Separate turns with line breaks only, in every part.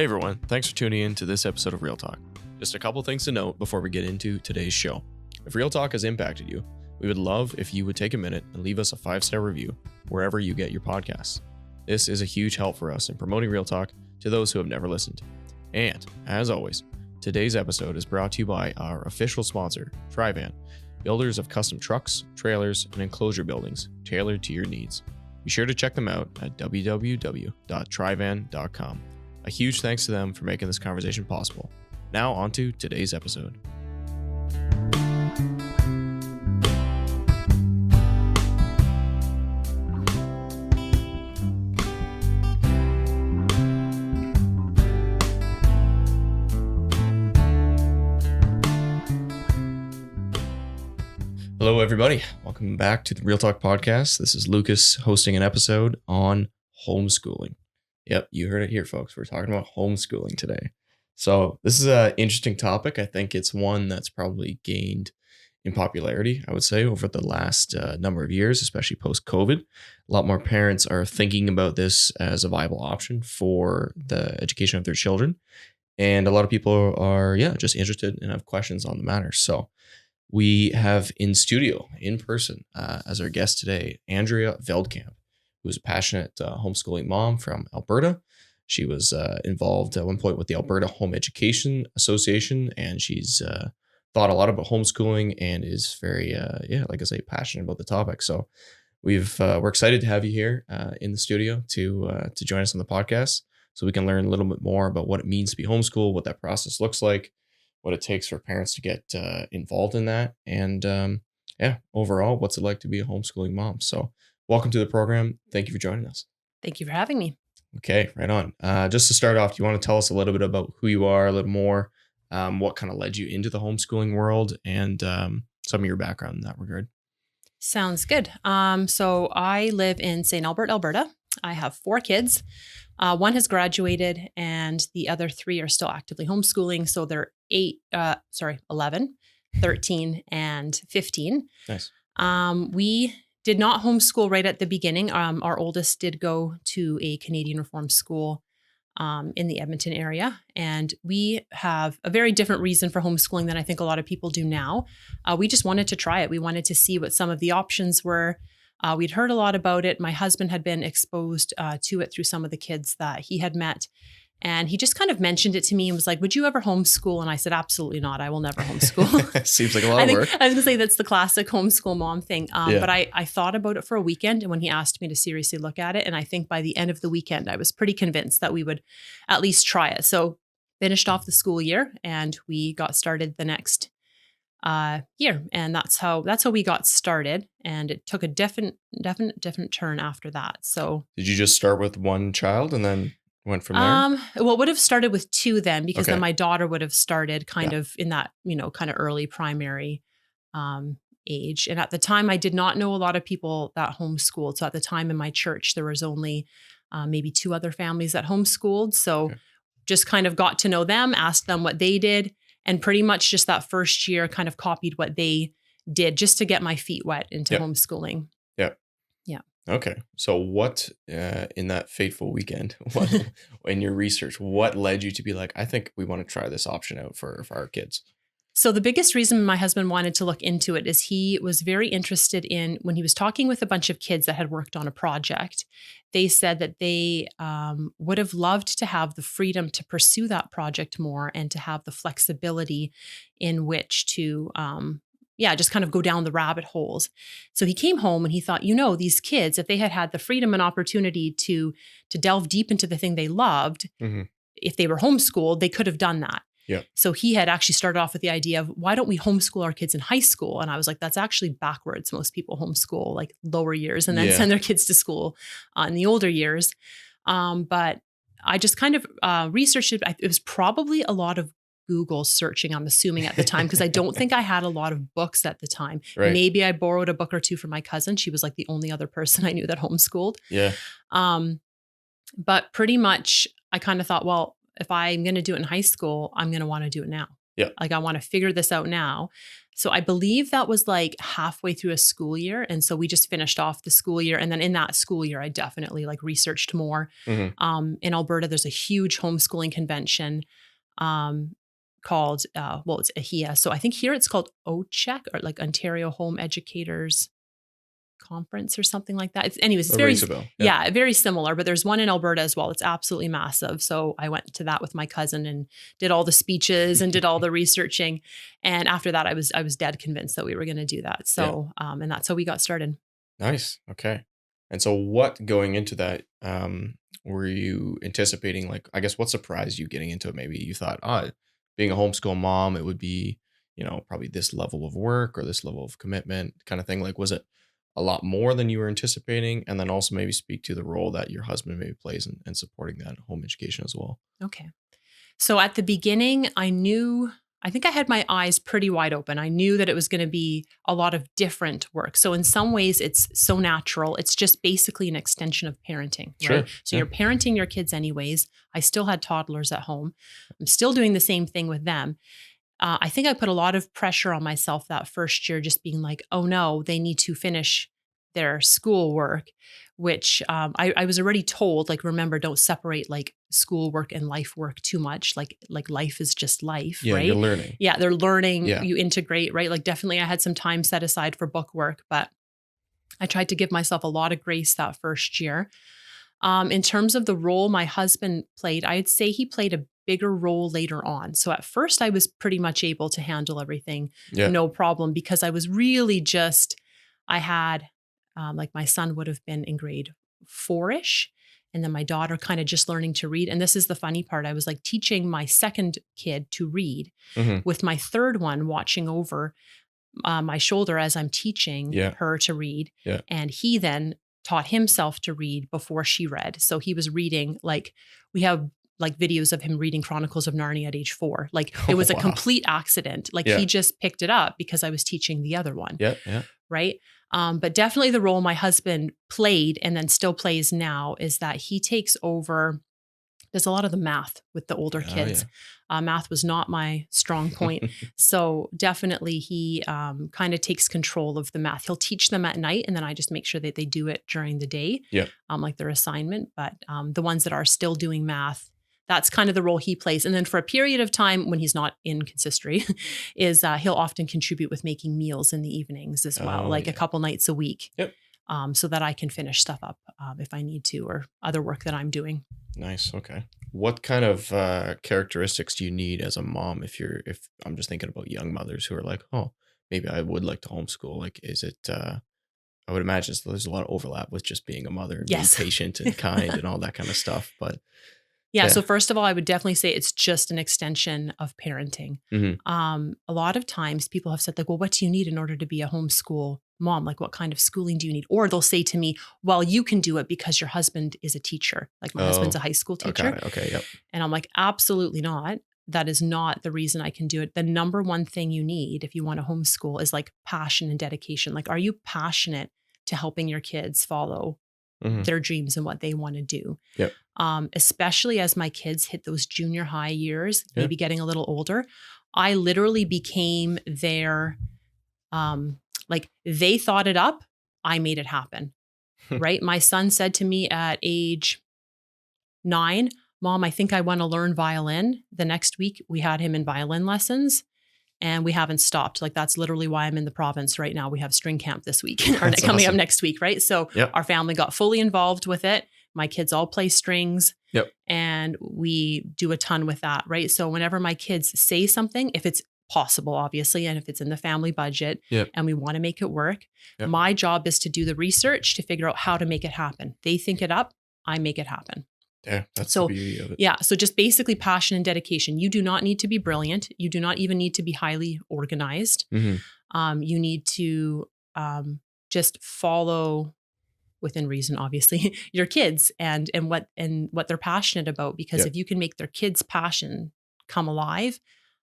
Hey everyone, thanks for tuning in to this episode of Real Talk. Just a couple things to note before we get into today's show. If Real Talk has impacted you, we would love if you would take a minute and leave us a 5-star review wherever you get your podcasts. This is a huge help for us in promoting Real Talk to those who have never listened. And, as always, today's episode is brought to you by our official sponsor, Trivan, builders of custom trucks, trailers, and enclosure buildings tailored to your needs. Be sure to check them out at www.trivan.com. A huge thanks to them for making this conversation possible. Now on to today's episode. Hello, everybody. Welcome back to the Real Talk podcast. This is Lucas hosting an episode on homeschooling. Yep, you heard it here, folks. We're talking about homeschooling today. So this is an interesting topic. I think it's one that's probably gained in popularity, I would say, over the last number of years, especially post-COVID. A lot more parents are thinking about this as a viable option for the education of their children. And a lot of people are, just interested and have questions on the matter. So we have in studio, in person, as our guest today, Andrea Veldkamp, who is a passionate homeschooling mom from Alberta. She was involved at one point with the Alberta Home Education Association, and she's thought a lot about homeschooling and is very, like I say, passionate about the topic. So we're excited to have you here in the studio to join us on the podcast, so we can learn a little bit more about what it means to be homeschooled, what that process looks like, what it takes for parents to get involved in that, and overall, what's it like to be a homeschooling mom. So welcome to the program. Thank you for joining us.
Thank you for having me.
Okay, right on. Just to start off, do you want to tell us a little bit about who you are, a little more, what kind of led you into the homeschooling world, and some of your background in that regard?
Sounds good. So I live in St. Albert, Alberta. I have 4 kids. One has graduated and the other 3 are still actively homeschooling. So they're 11, 13, and 15.
Nice.
We did not homeschool right at the beginning. Our oldest did go to a Canadian Reform school in the Edmonton area. And we have a very different reason for homeschooling than I think a lot of people do now. We just wanted to try it. We wanted to see what some of the options were. We'd heard a lot about it. My husband had been exposed to it through some of the kids that he had met. And he just kind of mentioned it to me and was like, would you ever homeschool? And I said, absolutely not. I will never homeschool.
Seems like a lot of work.
I was going to say that's the classic homeschool mom thing. But I thought about it for a weekend. And when he asked me to seriously look at it, and I think by the end of the weekend, I was pretty convinced that we would at least try it. So finished off the school year and we got started the next year. And that's how we got started. And it took a definite turn after that. So
did you just start with one child and then went from there?
Well, it would have started with 2 then, because then my daughter would have started kind of in that, kind of early primary age. And at the time, I did not know a lot of people that homeschooled. So at the time in my church, there was only maybe 2 other families that homeschooled. So just kind of got to know them, asked them what they did, and pretty much just that first year kind of copied what they did just to get my feet wet into homeschooling. Yeah.
Okay. So what, in that fateful weekend, in your research, what led you to be like, I think we want to try this option out for our kids?
So the biggest reason my husband wanted to look into it is he was very interested in, when he was talking with a bunch of kids that had worked on a project, they said that they would have loved to have the freedom to pursue that project more and to have the flexibility in which to just kind of go down the rabbit holes. So he came home and he thought, these kids, if they had had the freedom and opportunity to delve deep into the thing they loved, if they were homeschooled, they could have done that.
Yeah.
So he had actually started off with the idea of, why don't we homeschool our kids in high school? And I was like, that's actually backwards. Most people homeschool like lower years and then send their kids to school in the older years. But I just kind of researched it. It was probably a lot of Google searching, I'm assuming at the time, because I don't think I had a lot of books at the time. Right. Maybe I borrowed a book or 2 from my cousin. She was like the only other person I knew that homeschooled.
Yeah.
But pretty much I kind of thought, well, if I'm going to do it in high school, I'm going to want to do it now.
Yeah.
Like, I want to figure this out now. So I believe that was like halfway through a school year. And so we just finished off the school year. And then in that school year, I definitely like researched more.
Mhm.
In Alberta, there's a huge homeschooling convention called, it's AHIA. So I think here it's called OCHEC, or like Ontario Home Educators Conference or something like that. Anyways, it's
It
very,
rings a bell.
yeah, very similar, but there's one in Alberta as well. It's absolutely massive. So I went to that with my cousin and did all the speeches and did all the researching. And after that, I was dead convinced that we were going to do that. So, and that's how we got started.
Nice. Okay. And so what going into that, were you anticipating, like, I guess what surprised you getting into it? Maybe you thought, being a homeschool mom, it would be, probably this level of work or this level of commitment kind of thing. Like, was it a lot more than you were anticipating? And then also maybe speak to the role that your husband maybe plays in supporting that home education as well.
Okay. So at the beginning, I think I had my eyes pretty wide open. I knew that it was going to be a lot of different work. So in some ways, it's so natural. It's just basically an extension of parenting,
Sure.
right? So
Yeah.
you're parenting your kids anyways. I still had toddlers at home. I'm still doing the same thing with them. I think I put a lot of pressure on myself that first year, just being like, oh no, they need to finish their schoolwork, which I was already told, like, remember, don't separate like schoolwork and life work too much. Like life is just life,
Yeah,
right?
you're learning.
Yeah, they're learning,
Yeah.
you integrate, right? Like definitely I had some time set aside for book work, but I tried to give myself a lot of grace that first year. In terms of the role my husband played, I'd say he played a bigger role later on. So at first I was pretty much able to handle everything,
Yeah.
no problem, because I was really I had, like my son would have been in grade 4-ish. And then my daughter kind of just learning to read. And this is the funny part. I was like teaching my second kid to read,
Mhm.
with my third one watching over my shoulder as I'm teaching
Yeah.
her to read.
Yeah.
And he then taught himself to read before she read. So he was reading, like, we have like videos of him reading Chronicles of Narnia at age 4. Like it was a
Wow.
complete accident. Like
Yeah.
he just picked it up because I was teaching the other one.
Yeah. Yeah.
Right. But definitely the role my husband played and then still plays now is that he takes over. There's a lot of the math with the older
Oh,
kids. Math was not my strong point. So definitely he kind of takes control of the math. He'll teach them at night and then I just make sure that they do it during the day,
Yeah.
like their assignment. But the ones that are still doing math, that's kind of the role he plays. And then for a period of time when he's not in consistory, is he'll often contribute with making meals in the evenings as well,
Oh,
like a
yeah.
couple nights a week.
Yep.
So that I can finish stuff up if I need to, or other work that I'm doing.
Nice. Okay. What kind of characteristics do you need as a mom if I'm just thinking about young mothers who are like, oh, maybe I would like to homeschool. Like, is it, I would imagine there's a lot of overlap with just being a mother and
Yes.
being patient and kind and all that kind of stuff. But
Yeah.
Yeah.
So first of all, I would definitely say it's just an extension of parenting.
Mhm.
A lot of times people have said like, well, what do you need in order to be a homeschool mom? Like what kind of schooling do you need? Or they'll say to me, well, you can do it because your husband is a teacher. Like my husband's a high school
Oh,
teacher.
got it. Okay. Yep.
And I'm like, absolutely not. That is not the reason I can do it. The number one thing you need if you want to homeschool is like passion and dedication. Like, are you passionate to helping your kids follow
Mhm.
their dreams and what they want to do?
Yep.
Especially as my kids hit those junior high years,
Yeah.
maybe getting a little older, I literally became their, like they thought it up, I made it happen. Right. My son said to me at age 9, Mom, I think I want to learn violin. The next week we had him in violin lessons and we haven't stopped. Like that's literally why I'm in the province right now. We have string camp this week or
That's
coming up
awesome.
next week. Right. So
Yep.
our family got fully involved with it. My kids all play strings.
Yep.
And we do a ton with that. Right. So whenever my kids say something, if it's possible, obviously, and if it's in the family budget
Yep.
and we want to make it work,
Yep.
my job is to do the research to figure out how to make it happen. They think it up, I make it happen.
Yeah. That's
So,
the beauty of it.
Yeah. So just basically passion and dedication. You do not need to be brilliant. You do not even need to be highly organized.
Mhm.
You need to just follow within reason, obviously, your kids and what they're passionate about. Because
Yep.
if you can make their kids' passion come alive,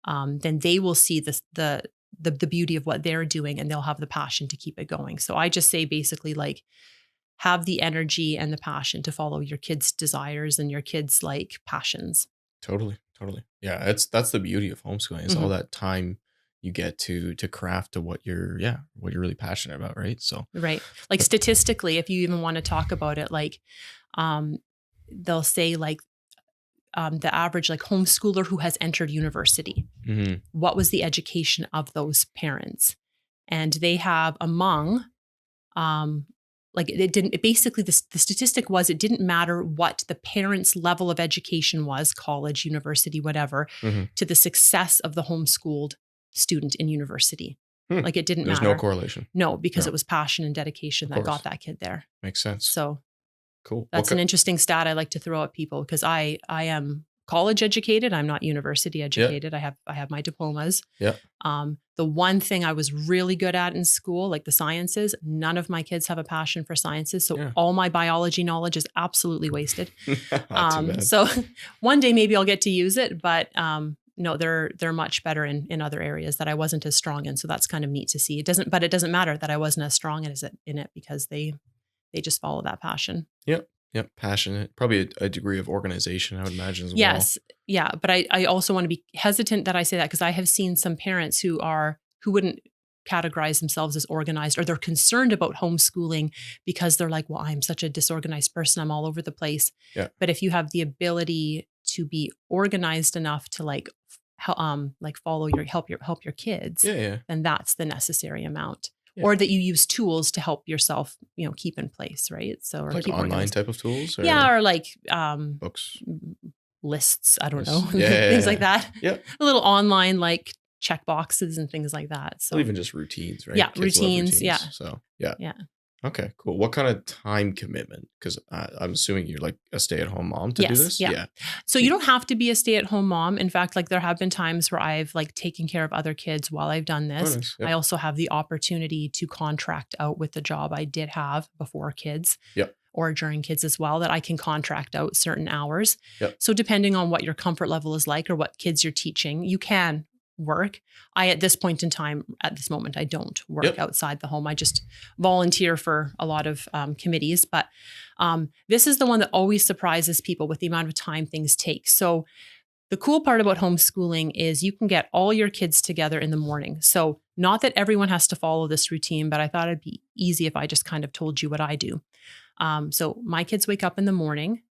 then they will see the beauty of what they're doing and they'll have the passion to keep it going. So I just say basically like have the energy and the passion to follow your kids' desires and your kids' like passions.
Totally. Totally. Yeah. That's the beauty of homeschooling. It's all
Mhm.
that time you get to craft to what you're really passionate about. Right. So,
Right. Like
but,
statistically, if you even want to talk about it, like um, they'll say like the average like homeschooler who has entered university,
mhm.
what was the education of those parents? And they have among um, like it didn't it basically the statistic was it didn't matter what the parents' level of education was, college, university, whatever,
Mhm.
to the success of the homeschooled student in university.
Hmm.
Like it didn't
There's no
matter.
correlation.
No, because it
No,
was passion and dedication
of
that got
course.
that kid there.
Makes sense.
So
Cool.
that's an interesting stat I like to throw at people because I am college educated. I'm not university
Yeah.
educated. I have my diplomas.
Yeah.
The one thing I was really good at in school, like the sciences, none of my kids have a passion for sciences. So
Yeah.
all my biology knowledge is absolutely wasted.
Not too bad.
So one day maybe I'll get to use it, but no, they're much better in other areas that I wasn't as strong in. So that's kind of neat to see. It doesn't matter that I wasn't as strong as in it because they just follow that passion.
Yep. Yep. Passionate. Probably a degree of organization, I would imagine as well.
Yes. Yeah. But I also want to be hesitant that I say that because I have seen some parents who wouldn't categorize themselves as organized or they're concerned about homeschooling because they're like, well, I'm such a disorganized person. I'm all over the place.
Yeah.
But if you have the ability to be organized enough to like follow help your kids,
Yeah. Yeah.
then that's the necessary amount.
Yeah.
Or that you use tools to help yourself, keep in place, right? So or
Like
keep
online
organized.
type of tools or
Yeah, or like
books.
lists, I don't know,
Lists. Yeah.
things like that.
Yep.
A little online like check boxes and things like that. So
Well, even just routines, right?
yeah,
Kids love
routines. Yeah.
So, yeah.
Yeah.
Okay, cool. What kind of time commitment? Because I'm assuming you're like a stay-at-home mom to do
Yes,
this.
yeah. So you don't have to be a stay-at-home mom. In fact, like there have been times where I've like taken care of other kids while I've done
Oh,
this.
nice.
I
Yep.
also have the opportunity to contract out with the job I did have before kids.
Yep.
Or during kids as well, that I can contract out certain hours.
Yep.
So depending on what your comfort level is like or what kids you're teaching, you can work. At this point in time, at this moment, I don't work
Yep.
outside the home. I just volunteer for a lot of committees. But this is the one that always surprises people with the amount of time things take. So the cool part about homeschooling is you can get all your kids together in the morning. So not that everyone has to follow this routine, but I thought it'd be easy if I just kind of told you what I do. So my kids wake up in the morning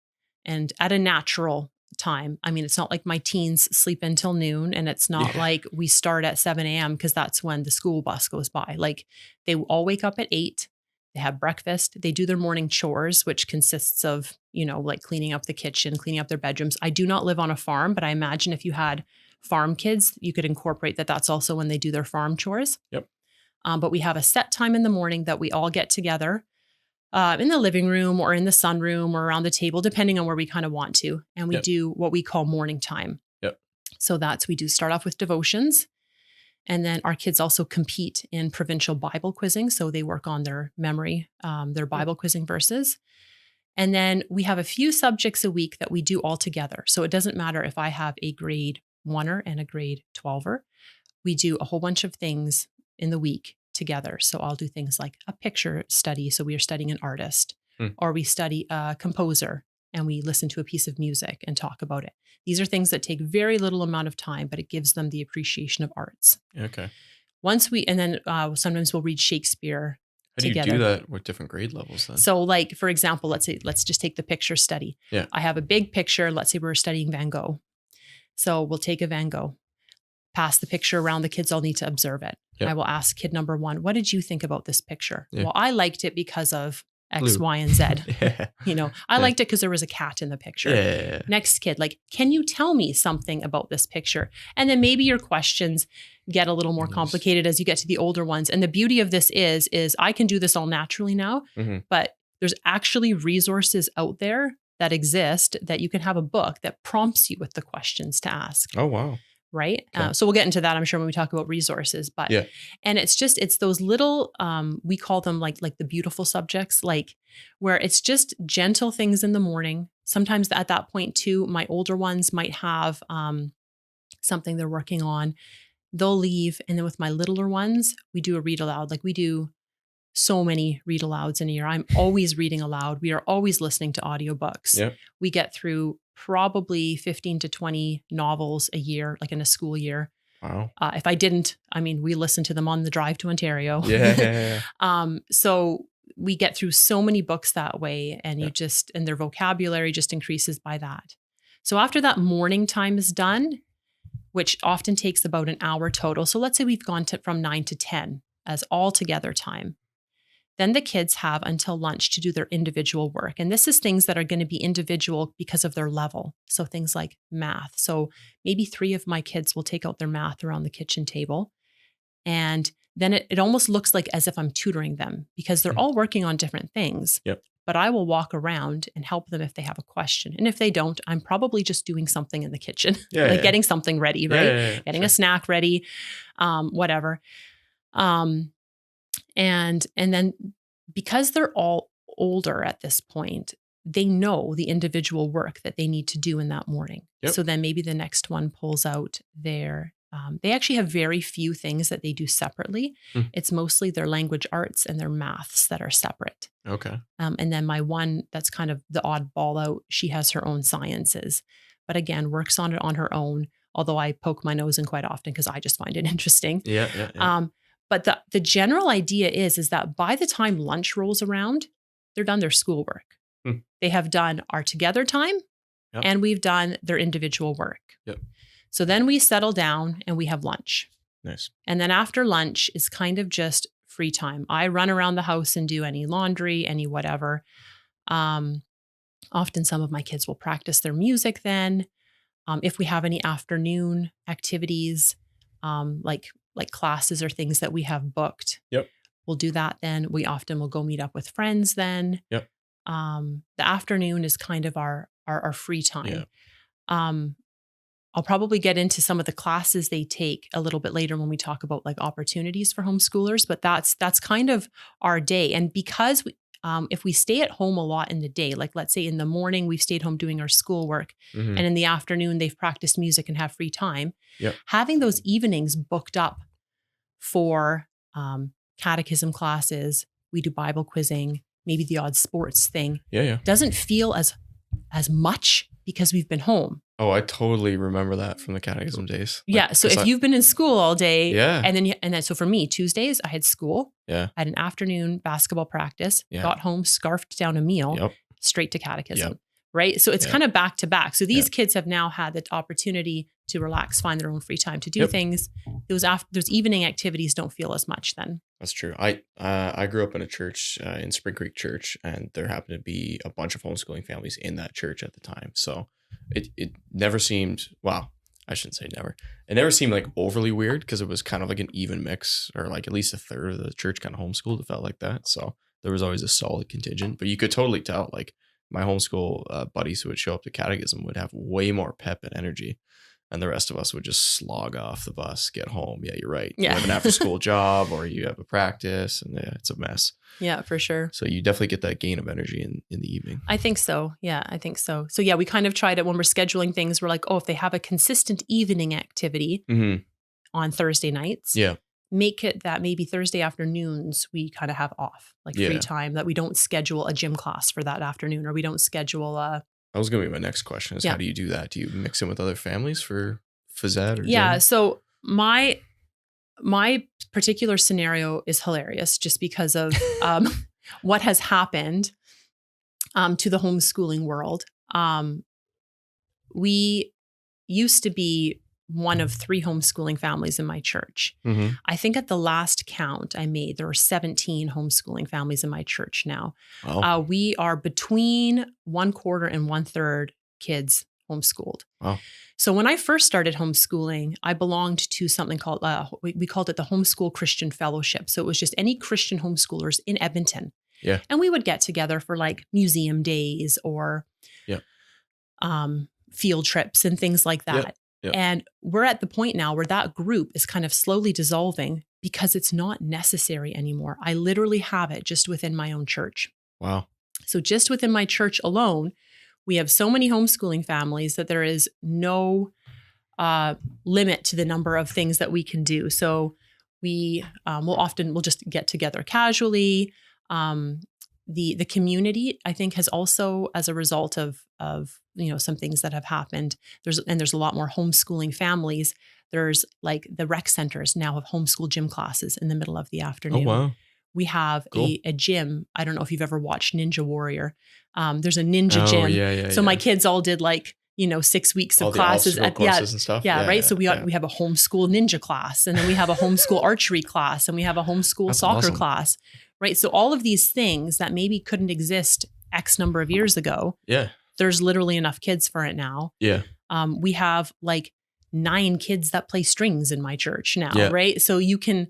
and at a natural time. I mean, it's not like my teens sleep until noon and it's not
Yeah.
like we start at 7 a.m. because that's when the school bus goes by. Like they all wake up at 8. They have breakfast. They do their morning chores, which consists of, like cleaning up the kitchen, cleaning up their bedrooms. I do not live on a farm, but I imagine if you had farm kids, you could incorporate that. That's also when they do their farm chores.
Yep.
But we have a set time in the morning that we all get together in the living room or in the sunroom or around the table, depending on where we kind of want to. And we
Yep.
do what we call morning time.
Yep.
So we do start off with devotions. And then our kids also compete in provincial Bible quizzing. So they work on their memory, their Bible quizzing verses. And then we have a few subjects a week that we do all together. So it doesn't matter if I have a grade 1er and a grade 12er. We do a whole bunch of things in the week together. So I'll do things like a picture study. So we are studying an artist, or we study a composer and we listen to a piece of music and talk about it. These are things that take very little amount of time, but it gives them the appreciation of arts.
Okay.
And then sometimes we'll read Shakespeare
How do you
together.
do that with different grade levels then?
So like, for example, let's just take the picture study.
Yeah.
I have a big picture. Let's say we're studying Van Gogh. So we'll take a Van Gogh, pass the picture around. The kids all need to observe it.
Yep.
I will ask kid number 1, what did you think about this picture?
Yeah.
Well, I liked it because of X,
Blue.
Y, and Z.
Yeah.
I liked it because there was a cat in the picture.
Yeah.
Next kid, like, can you tell me something about this picture? And then maybe your questions get a little more
Nice.
complicated as you get to the older ones. And the beauty of this is I can do this all naturally now,
Mhm.
but there's actually resources out there that exist that you can have a book that prompts you with the questions to ask.
Oh, wow.
Right.
Okay.
So we'll get into that, I'm sure, when we talk about resources, but,
Yeah.
and it's those little, we call them like the beautiful subjects, like where it's just gentle things in the morning. Sometimes at that point too, my older ones might have, something they're working on. They'll leave. And then with my littler ones, we do a read aloud. Like we do so many read alouds in a year. I'm always reading aloud. We are always listening to audiobooks.
Yep.
We get through probably 15 to 20 novels a year, like in a school year.
Wow.
If I didn't, we listen to them on the drive to Ontario.
Yeah.
So we get through so many books that way, and and their vocabulary just increases by that. So after that morning time is done, which often takes about an hour total. So let's say we've gone from 9 to 10 as all together time. Then the kids have until lunch to do their individual work. And this is things that are going to be individual because of their level. So things like math. So maybe 3 of my kids will take out their math around the kitchen table. And then it almost looks like as if I'm tutoring them because they're all working on different things.
Yep.
But I will walk around and help them if they have a question. And if they don't, I'm probably just doing something in the kitchen, getting something ready, right? Getting a snack ready, whatever. And then because they're all older at this point, they know the individual work that they need to do in that morning. Yep. So then maybe the next one pulls out they actually have very few things that they do separately. It's mostly their language arts and their maths that are separate.
Okay.
And then my one that's kind of the oddball out, she has her own sciences, but again, works on it on her own, although I poke my nose in quite often because I just find it interesting.
Yeah.
But the general idea is that by the time lunch rolls around, they're done their schoolwork. They have done our together time and we've done their individual work.
Yep.
So then we settle down and we have lunch.
Nice.
And then after lunch is kind of just free time. I run around the house and do any laundry, any whatever. Often some of my kids will practice their music then. If we have any afternoon activities, like classes or things that we have booked, we'll do that then. We often will go meet up with friends then.
Yep.
The afternoon is kind of our free time.
Yeah.
I'll probably get into some of the classes they take a little bit later when we talk about like opportunities for homeschoolers, but that's kind of our day. And because if we stay at home a lot in the day, like let's say in the morning, we've stayed home doing our schoolwork and in the afternoon, they've practiced music and have free time, having those evenings booked up for catechism classes, we do Bible quizzing, maybe the odd sports thing, doesn't feel as much because we've been home.
Oh, I totally remember that from the catechism days.
So if you've been in school all day,
Yeah.
and then so for me, Tuesdays I had school,
Yeah.
I had an afternoon basketball practice, got home, scarfed down a meal, straight to catechism, right? So it's kind of back to back. So these kids have now had the opportunity to relax, find their own free time to do things. Those evening activities don't feel as much then.
That's true. I grew up in a church in Spring Creek Church, and there happened to be a bunch of homeschooling families in that church at the time. So it never seemed, well, I shouldn't say never. It never seemed like overly weird because it was kind of like an even mix, or like at least a third of the church kind of homeschooled. It felt like that. So there was always a solid contingent, but you could totally tell like my homeschool buddies who would show up to catechism would have way more pep and energy. And the rest of us would just slog off the bus, get home. Yeah, you're right. You have an after school job or you have a practice and it's a mess.
Yeah, for sure.
So you definitely get that gain of energy in the evening.
I think so. Yeah, I think so. So yeah, we kind of tried it when we're scheduling things. We're like, if they have a consistent evening activity on Thursday nights, make it that maybe Thursday afternoons we kind of have off, like free time, that we don't schedule a gym class for that afternoon, or we don't schedule a...
That was going to be my next question is how do you do that? Do you mix in with other families for phys ed or
gym?
So
my particular scenario is hilarious just because of what has happened to the homeschooling world. We used to be one of 3 homeschooling families in my church. I think at the last count I made, there are 17 homeschooling families in my church now. Wow. We are between 1/4 and 1/3 kids homeschooled.
Wow.
So when I first started homeschooling, I belonged to something called, we called it the Homeschool Christian Fellowship. So it was just any Christian homeschoolers in Edmonton.
Yeah.
And we would get together for like museum days or field trips and things like that.
Yep.
And we're at the point now where that group is kind of slowly dissolving because it's not necessary anymore. I literally have it just within my own church.
Wow.
So just within my church alone, we have so many homeschooling families that there is no limit to the number of things that we can do. So we'll just get together casually. The community, I think, has also, as a result of some things that have happened, there's a lot more homeschooling families. There's like the rec centers now have homeschool gym classes in the middle of the afternoon.
Oh, wow.
We have
Cool.
a gym. I don't know if you've ever watched Ninja Warrior. There's a ninja gym.
Yeah.
So my kids all did 6 weeks
All
of
the
classes
obstacle courses and stuff.
Yeah, right. So we have a homeschool ninja class, and then we have a homeschool archery class, and we have a homeschool
That's
soccer
awesome.
class. Right. So all of these things that maybe couldn't exist X number of years ago.
Yeah.
There's literally enough kids for it now.
Yeah.
We have 9 kids that play strings in my church now.
Yeah.
Right. So you can,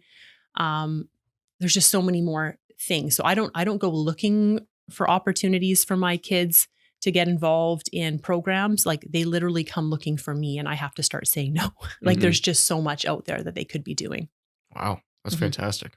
there's just so many more things. So I don't go looking for opportunities for my kids to get involved in programs. They literally come looking for me, and I have to start saying no. There's just so much out there that they could be doing.
Wow. That's
Mm-hmm.
fantastic.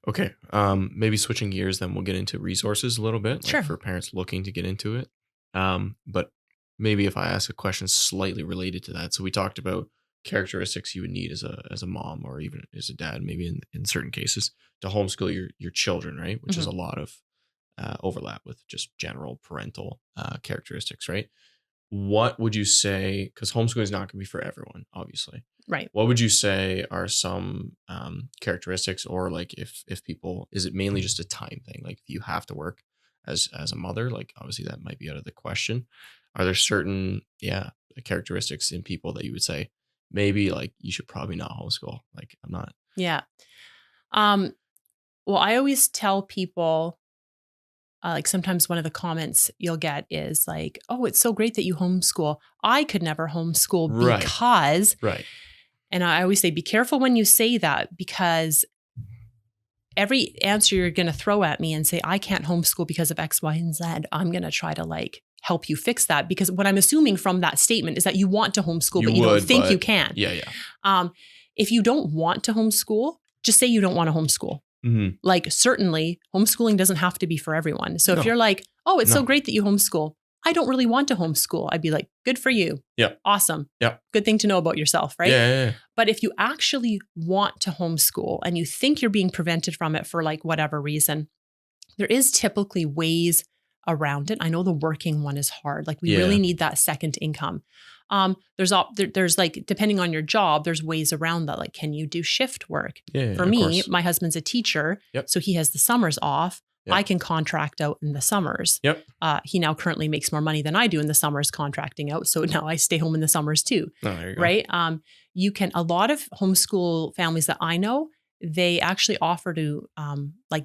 Okay. Maybe switching gears, then we'll get into resources a little bit,
Sure.
for parents looking to get into it. But maybe if I ask a question slightly related to that. So we talked about characteristics you would need as a mom, or even as a dad, maybe in certain cases, to homeschool your children, right? Which is a lot of overlap with just general parental characteristics, right? What would you say, because homeschooling is not going to be for everyone, obviously.
Right.
What would you say are some characteristics, or if people, is it mainly just a time thing? If you have to work as a mother, obviously that might be out of the question. Are there certain characteristics in people that you would say maybe you should probably not homeschool? I'm not.
Yeah. Well, I always tell people, sometimes one of the comments you'll get is oh, it's so great that you homeschool. I could never homeschool because,
right.
And I always say, be careful when you say that, because every answer you're going to throw at me and say, I can't homeschool because of X, Y, and Z, I'm going to try to help you fix that. Because what I'm assuming from that statement is that you want to homeschool, but you don't think you can.
Yeah.
If you don't want to homeschool, just say you don't want to homeschool.
Mm-hmm.
Certainly homeschooling doesn't have to be for everyone. So if you're oh, it's so great that you homeschool, I don't really want to homeschool, I'd be good for you.
Yeah.
Awesome.
Yeah.
Good thing to know about yourself, right?
Yeah.
But if you actually want to homeschool and you think you're being prevented from it for whatever reason, there is typically ways around it. I know the working one is hard. We really need that second income. There's depending on your job, there's ways around that. Can you do shift work? For me, my husband's a teacher, so he has the summers off. Yep. I can contract out in the summers.
Yep.
He now currently makes more money than I do in the summers contracting out. So now I stay home in the summers too.
Oh, there you go.
Right. A lot of homeschool families that I know, they actually offer to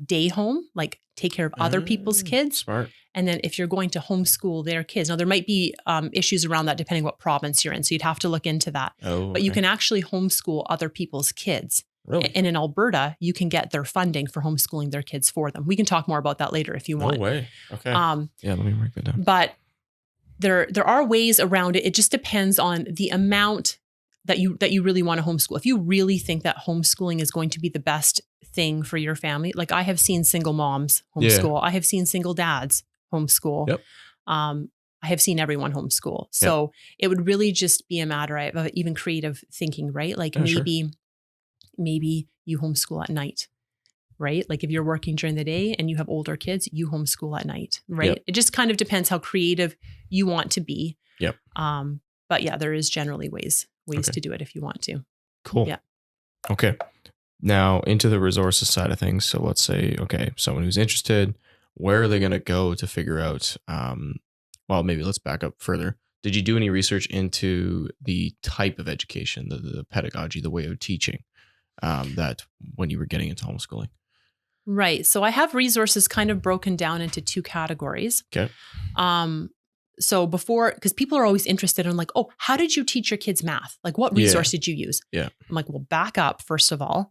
day home, take care of other people's kids.
Smart.
And then if you're going to homeschool their kids, now there might be issues around that depending what province you're in. So you'd have to look into that.
Oh,
But you can actually homeschool other people's kids.
Really?
And in Alberta, you can get their funding for homeschooling their kids for them. We can talk more about that later if you want.
No way. Okay. Yeah, let me write that down.
But there are ways around it. It just depends on the amount that you really want to homeschool. If you really think that homeschooling is going to be the best thing for your family, I have seen single moms homeschool. I have seen single dads homeschool.
Yep.
I have seen everyone homeschool. So it would really just be a matter of even creative thinking, right? Maybe you homeschool at night, right? If you're working during the day and you have older kids, you homeschool at night, right?
Yep.
It just kind of depends how creative you want to be.
Yep.
But yeah, there is generally ways to do it if you want to.
Cool.
Yeah.
Okay. Now into the resources side of things. So let's say, someone who's interested, where are they going to go to figure out, maybe let's back up further. Did you do any research into the type of education, the pedagogy, the way of teaching that when you were getting into homeschooling?
Right. So I have resources kind of broken down into 2 categories.
Okay.
So before, because people are always interested in oh, how did you teach your kids math? What resource did you use?
Yeah.
I'm well, back up. First of all,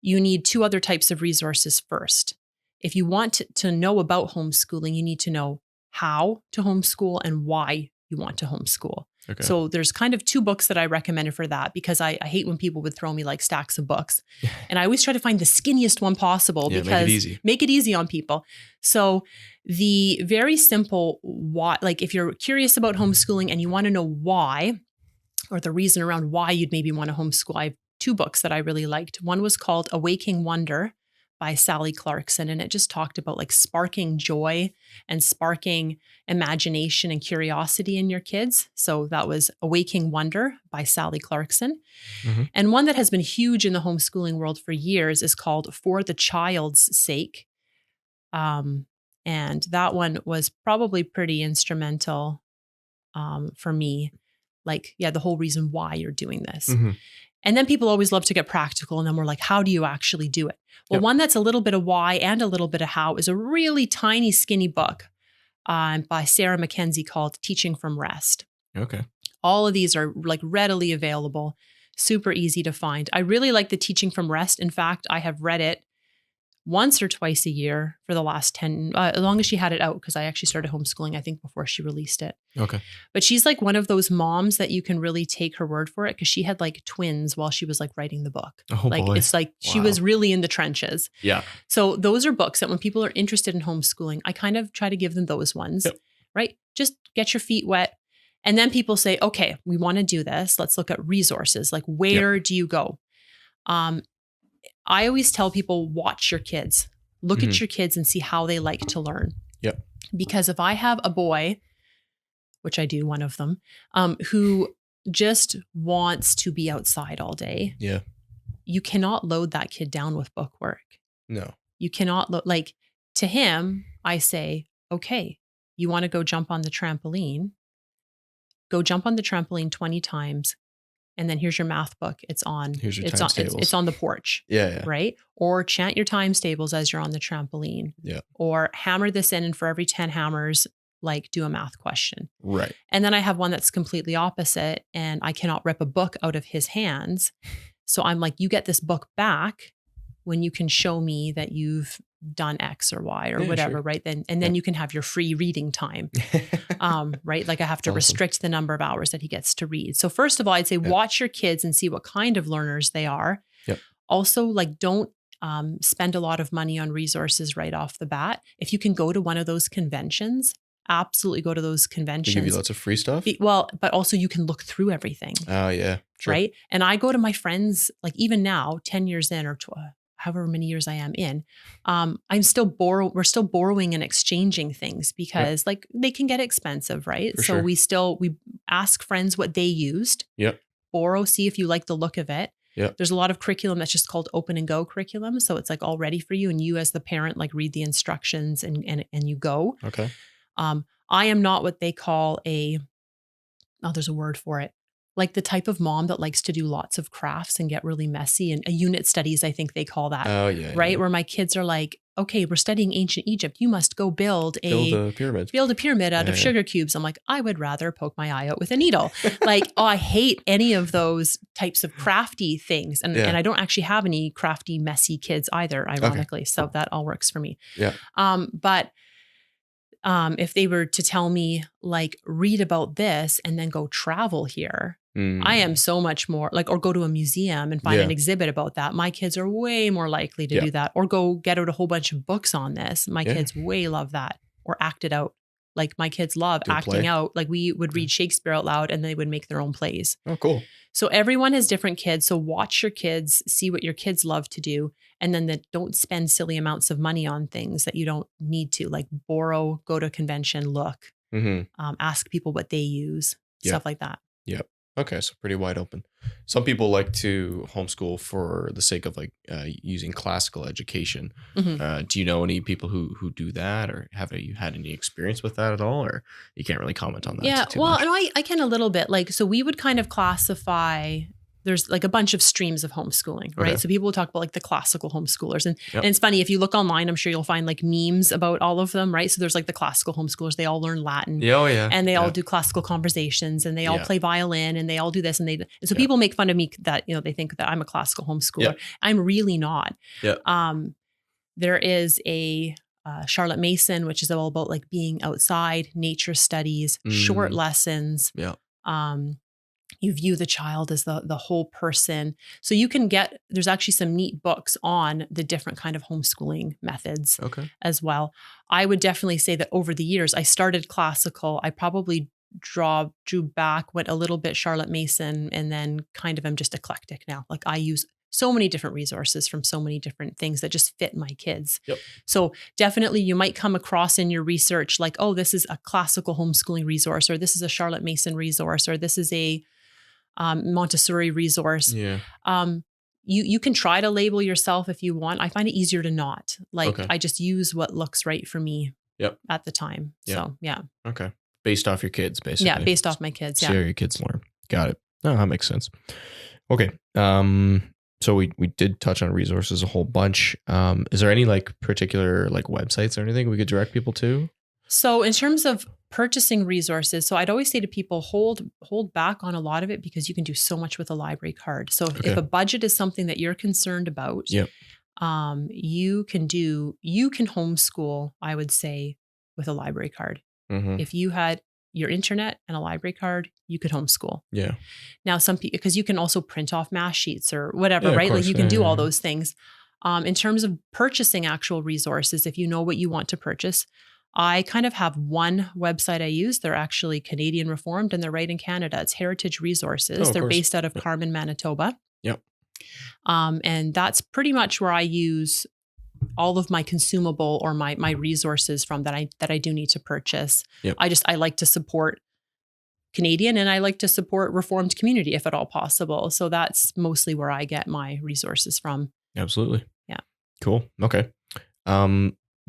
you need 2 other types of resources first. If you want to know about homeschooling, you need to know how to homeschool and why you want to homeschool.
Okay.
So there's kind of 2 books that I recommended for that, because I hate when people would throw me stacks of books. And I always try to find the skinniest one possible, because make it easy on people. So the very simple why, if you're curious about homeschooling and you want to know why, or the reason around why you'd maybe want to homeschool, I have two books that I really liked. One was called Awaking Wonder by Sally Clarkson. And it just talked about like sparking joy and sparking imagination and curiosity in your kids. So that was Awaking Wonder by Sally Clarkson.
Mm-hmm.
And one that has been huge in the homeschooling world for years is called For the Child's Sake. And that one was probably pretty instrumental for me. Like, yeah, the whole reason why you're doing this.
Mm-hmm.
And then people always love to get practical. And then we're like, how do you actually do it? Well, one that's a little bit of why and a little bit of how is a really tiny, skinny book by Sarah Mackenzie called Teaching from Rest.
Okay.
All of these are like readily available, super easy to find. I really like the Teaching from Rest. In fact, I have read it once or twice a year for the last 10, as long as she had it out, because I actually started homeschooling, I think, before she released it.
Okay.
But she's like one of those moms that you can really take her word for it, because she had like twins while she was like writing the book.
Oh,
like
boy.
It's like she was really in the trenches.
Yeah.
So those are books that when people are interested in homeschooling, I kind of try to give them those ones, right? Just get your feet wet. And then people say, okay, we want to do this. Let's look at resources. Like, where do you go? I always tell people, watch your kids. Look at your kids and see how they like to learn.
Yep.
Because if I have a boy, which I do, one of them, who just wants to be outside all day, you cannot load that kid down with book work.
No.
You cannot like, to him, I say, okay, you want to go jump on the trampoline? Go jump on the trampoline 20 times. And then here's your math book. It's on.
Here's your
it's
times
on.
tables.
It's on the porch.
Yeah.
Right. Or chant your times tables as you're on the trampoline.
Yeah.
Or hammer this in, and for every 10 hammers, like do a math question.
Right.
And then I have one that's completely opposite, and I cannot rip a book out of his hands. So I'm like, you get this book back when you can show me that you've done X or Y or whatever, sure. Right? Then you can have your free reading time, right? Like I have to restrict the number of hours that he gets to read. So first of all, I'd say watch your kids and see what kind of learners they are.
Yep.
Also, like don't spend a lot of money on resources right off the bat. If you can go to one of those conventions, absolutely go to those conventions.
They give you lots of free stuff?
But also you can look through everything.
Oh, yeah. Sure.
Right? And I go to my friends, like even now, 10 years in or however many years I am in, we're still borrowing and exchanging things because like they can get expensive, right?
For
so
sure.
we ask friends what they used.
Yep.
Borrow, see if you like the look of it.
Yep.
There's a lot of curriculum that's just called open and go curriculum. So it's like all ready for you. And you as the parent, like read the instructions and you go.
Okay.
I am not what they call there's a word for it. Like the type of mom that likes to do lots of crafts and get really messy, and unit studies, I think they call that.
Oh, yeah.
Right?
Yeah.
Where my kids are like, okay, we're studying ancient Egypt. You must go build
a pyramid.
Build a pyramid out of sugar cubes. I'm like, I would rather poke my eye out with a needle. Like, I hate any of those types of crafty things. And I don't actually have any crafty, messy kids either, ironically. Okay. So that all works for me.
Yeah.
But if they were to tell me, like, read about this and then go travel here, I am so much more like, or go to a museum and find an exhibit about that. My kids are way more likely to do that, or go get out a whole bunch of books on this. My kids way love that, or act it out. Like my kids love acting out. Like we would read Shakespeare out loud and they would make their own plays.
Oh, cool.
So everyone has different kids. So watch your kids, see what your kids love to do. And then don't spend silly amounts of money on things that you don't need to, like borrow, go to a convention, look, ask people what they use, stuff like that.
Yep. Okay. So pretty wide open. Some people like to homeschool for the sake of like using classical education. Mm-hmm. Do you know any people who do that, or have you had any experience with that at all, or you can't really comment on that?
Yeah.
Too
well,
much?
And I can a little bit, like, so we would kind of classify, there's like a bunch of streams of homeschooling, right? Okay. So people will talk about like the classical homeschoolers. And it's funny, if you look online, I'm sure you'll find like memes about all of them, right? So there's like the classical homeschoolers, they all learn Latin.
Oh, yeah.
And they all do classical conversations, and they all play violin, and they all do this. And so people make fun of me that, they think that I'm a classical homeschooler. I'm really not. There is a Charlotte Mason, which is all about like being outside, nature studies, short lessons. You view the child as the whole person. So you can there's actually some neat books on the different kind of homeschooling methods as well. I would definitely say that over the years, I started classical. I probably drew back, went a little bit Charlotte Mason, and then kind of am just eclectic now. Like I use so many different resources from so many different things that just fit my kids.
Yep.
So definitely you might come across in your research like, oh, this is a classical homeschooling resource, or this is a Charlotte Mason resource, or this is a Montessori resource.
Yeah.
You can try to label yourself if you want. I find it easier to not. Like
Okay.
I just use what looks right for me at the time.
Yep.
So yeah.
Okay. Based off your kids, basically.
Yeah, based off my kids.
See how your kids learn. Got it. No, that makes sense. Okay. So we did touch on resources a whole bunch. Is there any like particular like websites or anything we could direct people to?
So in terms of purchasing resources, so I'd always say to people, hold back on a lot of it because you can do so much with a library card. So if a budget is something that you're concerned about, you can homeschool, I would say, with a library card.
Mm-hmm.
If you had your internet and a library card, you could homeschool.
Yeah.
Now some people, because you can also print off math sheets or whatever, right?
Course.
Like you can do all those things. In terms of purchasing actual resources, if you know what you want to purchase, I kind of have one website I use. They're actually Canadian Reformed and they're right in Canada. It's Heritage Resources. They're based out of Carmen, Manitoba.
Yep.
And that's pretty much where I use all of my consumable or my resources from that I do need to purchase.
Yep.
I like to support Canadian and I like to support Reformed community if at all possible. So that's mostly where I get my resources from.
Absolutely.
Yeah.
Cool. Okay. How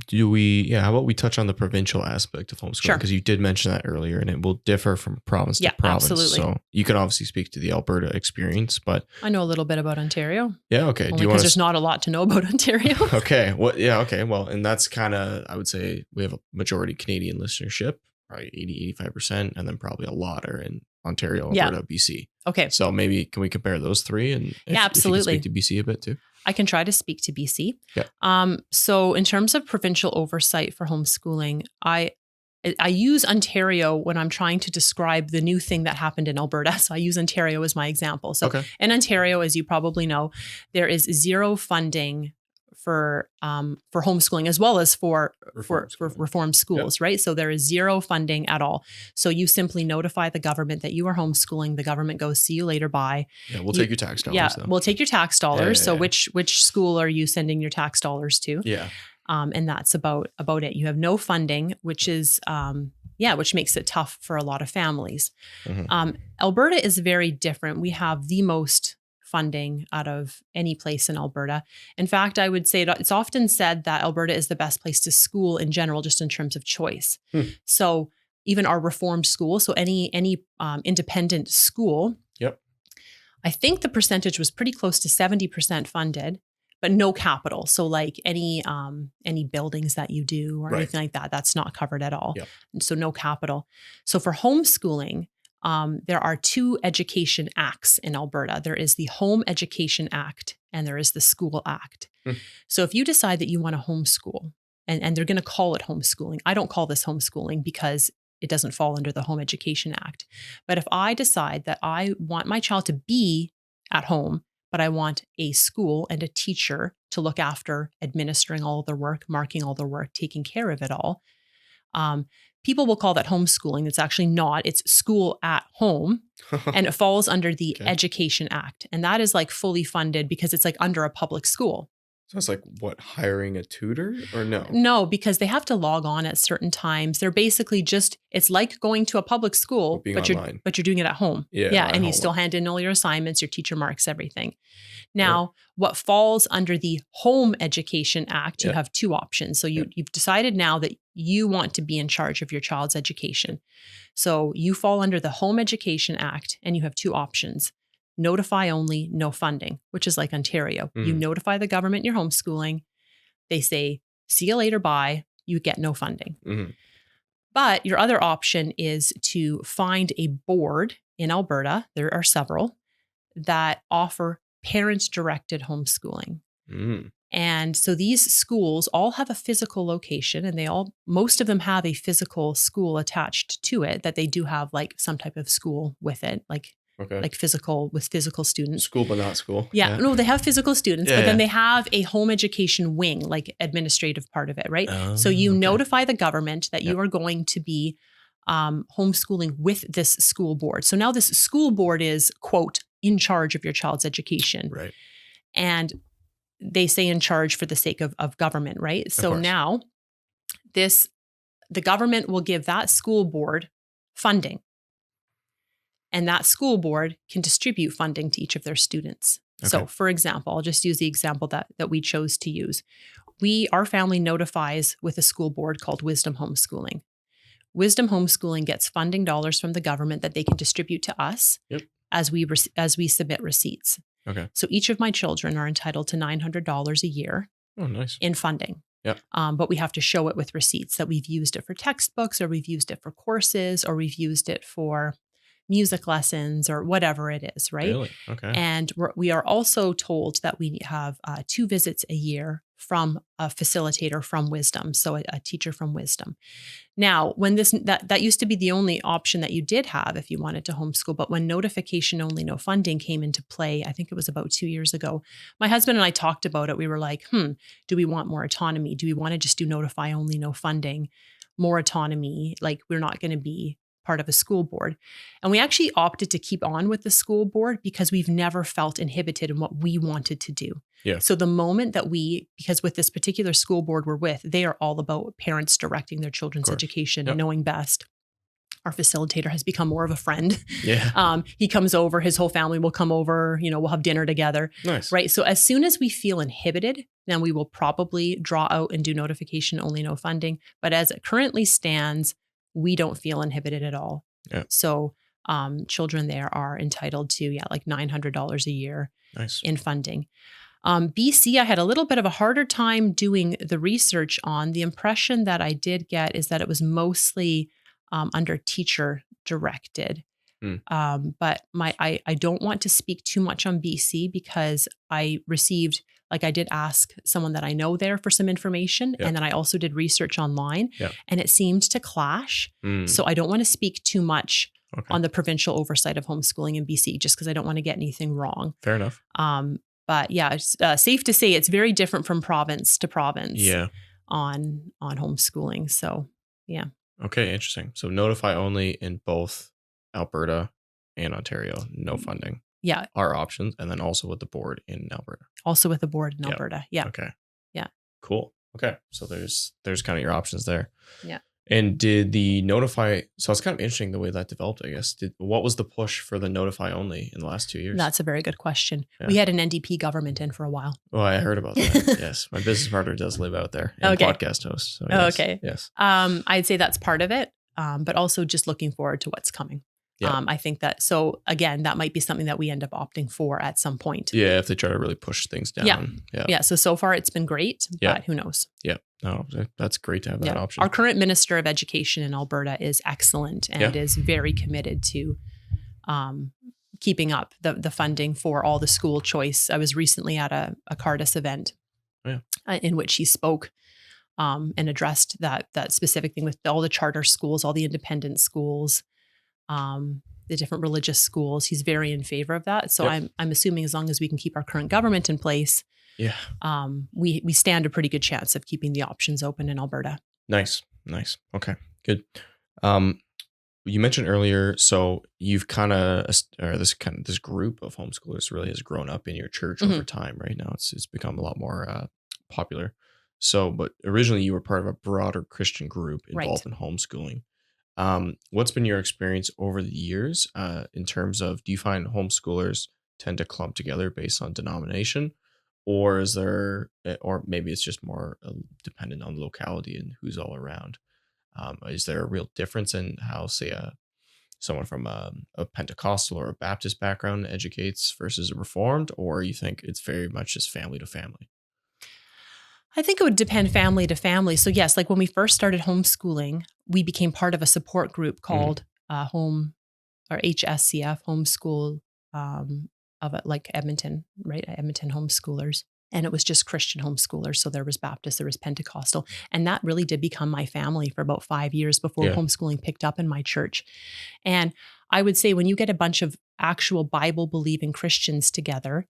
about we touch on the provincial aspect of homeschooling?
Sure.
Because you did mention that earlier and it will differ from province to province.
Absolutely.
So you can obviously speak to the Alberta experience, but
I know a little bit about Ontario.
Yeah. Okay.
Only because there's not a lot to know about Ontario.
Okay. Well, yeah. Okay. Well, and that's kind of, I would say we have a majority Canadian listenership, probably 80-85%, and then probably a lot are in Ontario, Alberta, BC.
Okay.
So maybe can we compare those three? And
absolutely.
If you can speak to BC a bit too.
I can try to speak to BC.
Yeah.
So in terms of provincial oversight for homeschooling, I use Ontario when I'm trying to describe the new thing that happened in Alberta. So I use Ontario as my example. So in Ontario, as you probably know, there is zero funding for homeschooling as well as for reformed schools, right? So there is zero funding at all. So you simply notify the government that you are homeschooling. The government goes, see you later, bye.
Yeah, we'll take your tax dollars.
Yeah, we'll take your tax dollars. So which school are you sending your tax dollars to?
Yeah.
And that's about it. You have no funding, which is which makes it tough for a lot of families. Mm-hmm. Alberta is very different. We have the most funding out of any place in Alberta. In fact, I would say it's often said that Alberta is the best place to school in general, just in terms of choice. So even our reformed school, so any independent school, I think the percentage was pretty close to 70% funded, but no capital. So like any buildings that you do or anything like that, that's not covered at all. So no capital. So for homeschooling, there are two education acts in Alberta. There is the Home Education Act and there is the School Act. So if you decide that you want to homeschool, and they're going to call it homeschooling, I don't call this homeschooling because it doesn't fall under the Home Education Act. But if I decide that I want my child to be at home, but I want a school and a teacher to look after administering all of their work, marking all their work, taking care of it all, people will call that homeschooling. It's actually not. It's school at home. And it falls under the Education Act. And that is like fully funded because it's like under a public school.
So it's like what, hiring a tutor or no?
No, because they have to log on at certain times. They're basically just, it's like going to a public school, but you're doing it at home. Yeah. And you still hand in all your assignments, your teacher marks everything. Now, what falls under the Home Education Act, you have two options. So you've decided now that you want to be in charge of your child's education. So you fall under the Home Education Act and you have two options. Notify only, no funding, which is like Ontario. You notify the government you're homeschooling. They say, see you later, bye. You get no funding. But your other option is to find a board in Alberta. There are several that offer parent-directed homeschooling. And so these schools all have a physical location and most of them have a physical school attached to it that they do have like some type of school with it, like physical students.
School, but not school.
Yeah. No, they have physical students, but then they have a home education wing, like administrative part of it, right? So you notify the government that you are going to be homeschooling with this school board. So now this school board is, quote, in charge of your child's education.
Right.
And they say in charge for the sake of government, right? So now the government will give that school board funding. And that school board can distribute funding to each of their students.
Okay.
So for example, I'll just use the example that we chose to use. Our family notifies with a school board called Wisdom Homeschooling. Wisdom Homeschooling gets funding dollars from the government that they can distribute to us as we submit receipts.
Okay.
So each of my children are entitled to $900 a year in funding.
Yeah.
But we have to show it with receipts that we've used it for textbooks, or we've used it for courses, or we've used it for music lessons, or whatever it is, right?
Really? Okay.
And we are also told that we have 2 visits a year from a facilitator from Wisdom, so a teacher from Wisdom. Now, when that used to be the only option that you did have if you wanted to homeschool, but when notification only, no funding came into play, I think it was about 2 years ago, my husband and I talked about it. We were like, do we want more autonomy? Do we want to just do notify only, no funding, more autonomy? Like, we're not going to be part of a school board. And we actually opted to keep on with the school board because we've never felt inhibited in what we wanted to do.
Yeah.
So the moment that because with this particular school board we're with, they are all about parents directing their children's education and knowing best. Our facilitator has become more of a friend.
Yeah.
He comes over, his whole family will come over, we'll have dinner together.
Nice.
Right. So as soon as we feel inhibited, then we will probably draw out and do notification only, no funding. But as it currently stands, we don't feel inhibited at all.
Yeah.
So children there are entitled to, like $900 a year in funding. BC, I had a little bit of a harder time doing the research on. The impression that I did get is that it was mostly under teacher directed. But I don't want to speak too much on BC because I received, I did ask someone that I know there for some information. And then I also did research online and it seemed to clash. So I don't want to speak too much on the provincial oversight of homeschooling in BC, just because I don't want to get anything wrong.
Fair enough.
But yeah, it's safe to say it's very different from province to province on homeschooling. So yeah.
Okay, interesting. So notify only in both Alberta and Ontario, no funding.
Yeah.
Are options. And then also with the board in Alberta.
Also with the board in Alberta. Yeah.
Okay.
Yeah.
Cool. Okay. So there's kind of your options there.
Yeah.
And did the notify, so it's kind of interesting the way that developed, I guess. What was the push for the notify only in the last 2 years?
That's a very good question. Yeah. We had an NDP government in for a while.
Oh, I heard about that. Yes. My business partner does live out there and podcast host. So yes.
Okay.
Yes.
I'd say that's part of it, but also just looking forward to what's coming. Yeah. I think that, so again, that might be something that we end up opting for at some point.
Yeah. If they try to really push things down.
Yeah. So far it's been great, but who knows?
Yeah. No, that's great to have that option.
Our current Minister of Education in Alberta is excellent and is very committed to keeping up the funding for all the school choice. I was recently at a Cardis event in which he spoke and addressed that specific thing with all the charter schools, all the independent schools, the different religious schools. He's very in favor of that. So I'm assuming as long as we can keep our current government in place, we stand a pretty good chance of keeping the options open in Alberta. Nice.
Okay, good. You mentioned earlier, so you've this group of homeschoolers really has grown up in your church over time. Right now, it's become a lot more popular. So, but originally you were part of a broader Christian group involved in homeschooling. What's been your experience over the years in terms of, do you find homeschoolers tend to clump together based on denomination, or or maybe it's just more dependent on the locality and who's all around? Is there a real difference in how, say, someone from a Pentecostal or a Baptist background educates versus a Reformed, or you think it's very much just family to family?
I think it would depend family to family. So yes, like when we first started homeschooling, we became part of a support group called HSCF, Homeschool of Edmonton, right? Edmonton homeschoolers. And it was just Christian homeschoolers. So there was Baptist, there was Pentecostal. And that really did become my family for about 5 years before homeschooling picked up in my church. And I would say when you get a bunch of actual Bible-believing Christians together,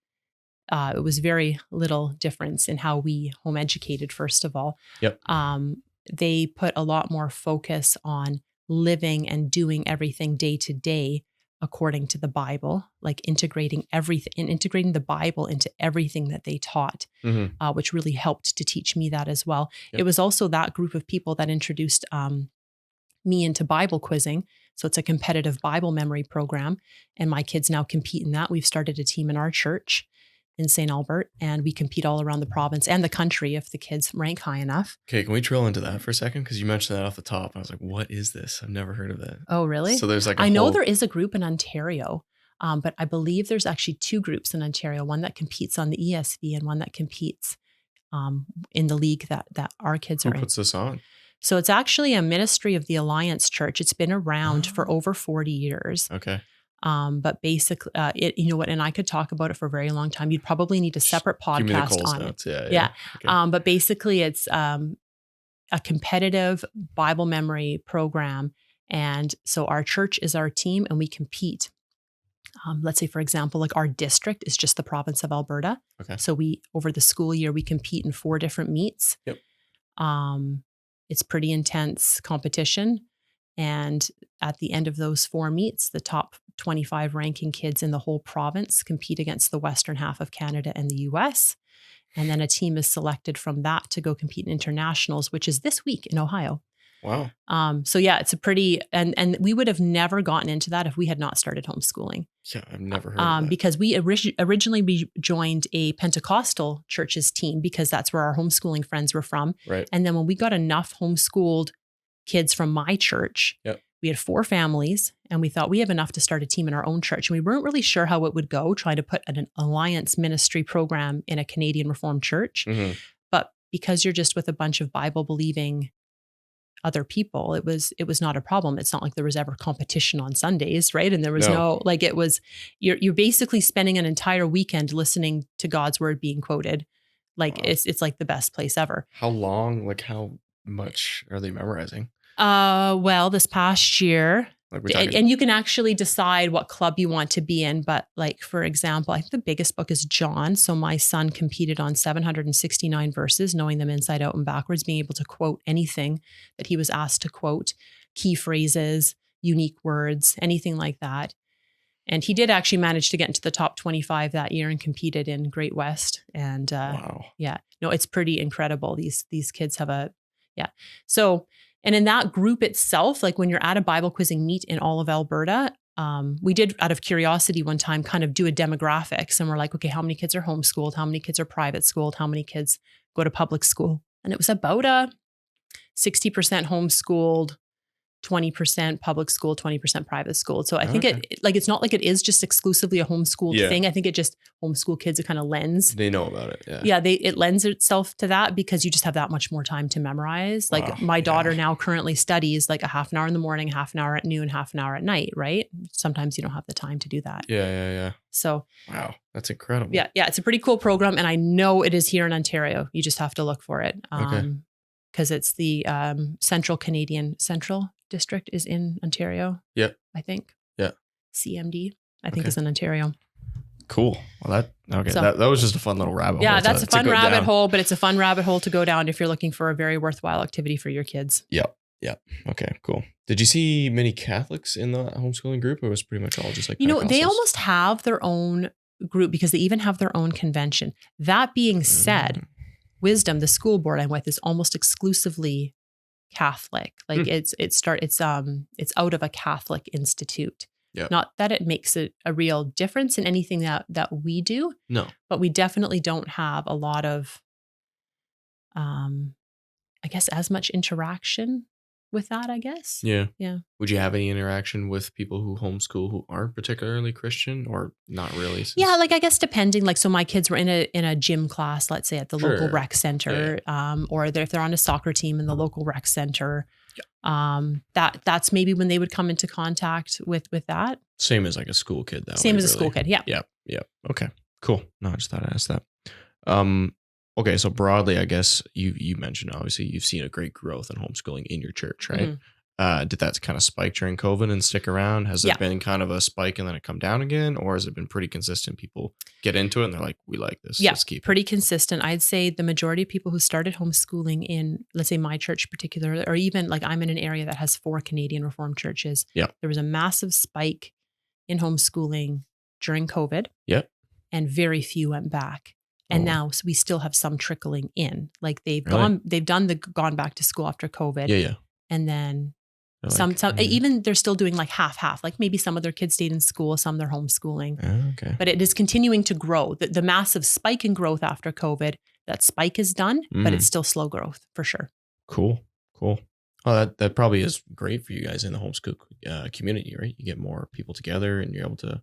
it was very little difference in how we home educated, first of all.
Yep.
They put a lot more focus on living and doing everything day to day according to the Bible, like integrating everything and integrating the Bible into everything that they taught, which really helped to teach me that as well.
Yep.
It was also that group of people that introduced me into Bible quizzing. So it's a competitive Bible memory program, and my kids now compete in that. We've started a team in our church in St. Albert, and we compete all around the province and the country if the kids rank high enough.
Okay, can we drill into that for a second? Because you mentioned that off the top. I was like, what is this? I've never heard of that.
Oh, really?
So there's like
I know there is a group in Ontario, but I believe there's actually two groups in Ontario, one that competes on the ESV and one that competes in the league that our kids are in.
Who puts this on?
So it's actually a ministry of the Alliance Church. It's been around for over 40 years.
Okay.
But basically, you know what, and I could talk about it for a very long time. You'd probably need a separate podcast on
notes.
it.
Yeah. Okay.
But basically it's a competitive Bible memory program. And so our church is our team and we compete. Let's say, for example, like our district is just the province of Alberta.
Okay.
So over the school year, we compete in 4 different meets.
Yep.
It's pretty intense competition. And at the end of those 4 meets, the top 25 ranking kids in the whole province compete against the western half of Canada and the US. And then a team is selected from that to go compete in internationals, which is this week in Ohio.
Wow.
So yeah, it's a pretty, and we would have never gotten into that if we had not started homeschooling.
Yeah, I've never heard of that.
Because we originally joined a Pentecostal church's team because that's where our homeschooling friends were from.
Right.
And then when we got enough homeschooled kids from my church, we had 4 families and we thought we have enough to start a team in our own church. And we weren't really sure how it would go trying to put an alliance ministry program in a Canadian Reformed church. But because you're just with a bunch of Bible believing other people, it was not a problem. It's not like there was ever competition on Sundays, right? And there was no like, it was, you're basically spending an entire weekend listening to God's word being quoted. Like it's like the best place ever.
How long, like how much are they memorizing?
Well, this past year, and you can actually decide what club you want to be in. But like, for example, I think the biggest book is John. So my son competed on 769 verses, knowing them inside out and backwards, being able to quote anything that he was asked to quote, key phrases, unique words, anything like that. And he did actually manage to get into the top 25 that year and competed in Great West. And
wow.
Yeah, no, it's pretty incredible. These kids have So, and in that group itself, like when you're at a Bible quizzing meet in all of Alberta, we did out of curiosity one time kind of do a demographics and we're like, okay, how many kids are homeschooled? How many kids are private schooled? How many kids go to public school? And it was about a 60% homeschooled, 20% public school, 20% private school. So I think it's not like it is just exclusively a homeschooled thing. I think it just homeschool kids, it kind of lends.
They know about it. Yeah.
Yeah. It lends itself to that because you just have that much more time to memorize. Like my daughter now currently studies like a half an hour in the morning, half an hour at noon, half an hour at night. Right. Sometimes you don't have the time to do that.
Yeah.
So.
Wow. That's incredible.
Yeah. It's a pretty cool program. And I know it is here in Ontario. You just have to look for it. Because it's the Central District is in Ontario.
Yeah.
I think.
Yeah.
CMD, I think is in Ontario.
Cool. Well, that was just a fun little rabbit hole.
Yeah, that's a fun rabbit hole, but it's a fun rabbit hole to go down if you're looking for a very worthwhile activity for your kids.
Yep. Okay, cool. Did you see many Catholics in the homeschooling group, or was it pretty much all just like
they almost have their own group because they even have their own convention. That being said, Wisdom, the school board I'm with, is almost exclusively Catholic. Like it's out of a Catholic institute.
Yep.
Not that it makes a real difference in anything that we do.
No.
But we definitely don't have a lot of I guess as much interaction with that, I guess.
Yeah.
Yeah.
Would you have any interaction with people who homeschool who aren't particularly Christian or not really?
Yeah, like I guess depending, like so my kids were in a gym class, let's say at the local rec center, or if they're on a soccer team in the local rec center. That's maybe when they would come into contact with that.
Same as like a school kid though.
Same as a school kid, yeah.
Yeah. Okay. Cool. No, I just thought I'd ask that. Okay, so broadly, I guess you mentioned obviously you've seen a great growth in homeschooling in your church, right? did that kind of spike during COVID and stick around? Has it
Yeah.
been kind of a spike and then it come down again? Or has it been pretty consistent? People get into it and they're like, we like this.
Yeah,
Let's keep it.
pretty consistent. I'd say the majority of people who started homeschooling in, let's say my church in particular, or even like I'm in an area that has 4 Canadian Reformed churches.
Yeah.
There was a massive spike in homeschooling during COVID.
Yep.
And very few went back. And now we still have some trickling in. Like they've
Really?
gone back to school after COVID.
Yeah.
And then
They're
some
like,
even they're still doing like half. Like maybe some of their kids stayed in school, some they're homeschooling.
Okay.
But it is continuing to grow. The massive spike in growth after COVID, that spike is done, but it's still slow growth for sure.
Cool. Oh, that probably is great for you guys in the homeschool community, right? You get more people together and you're able to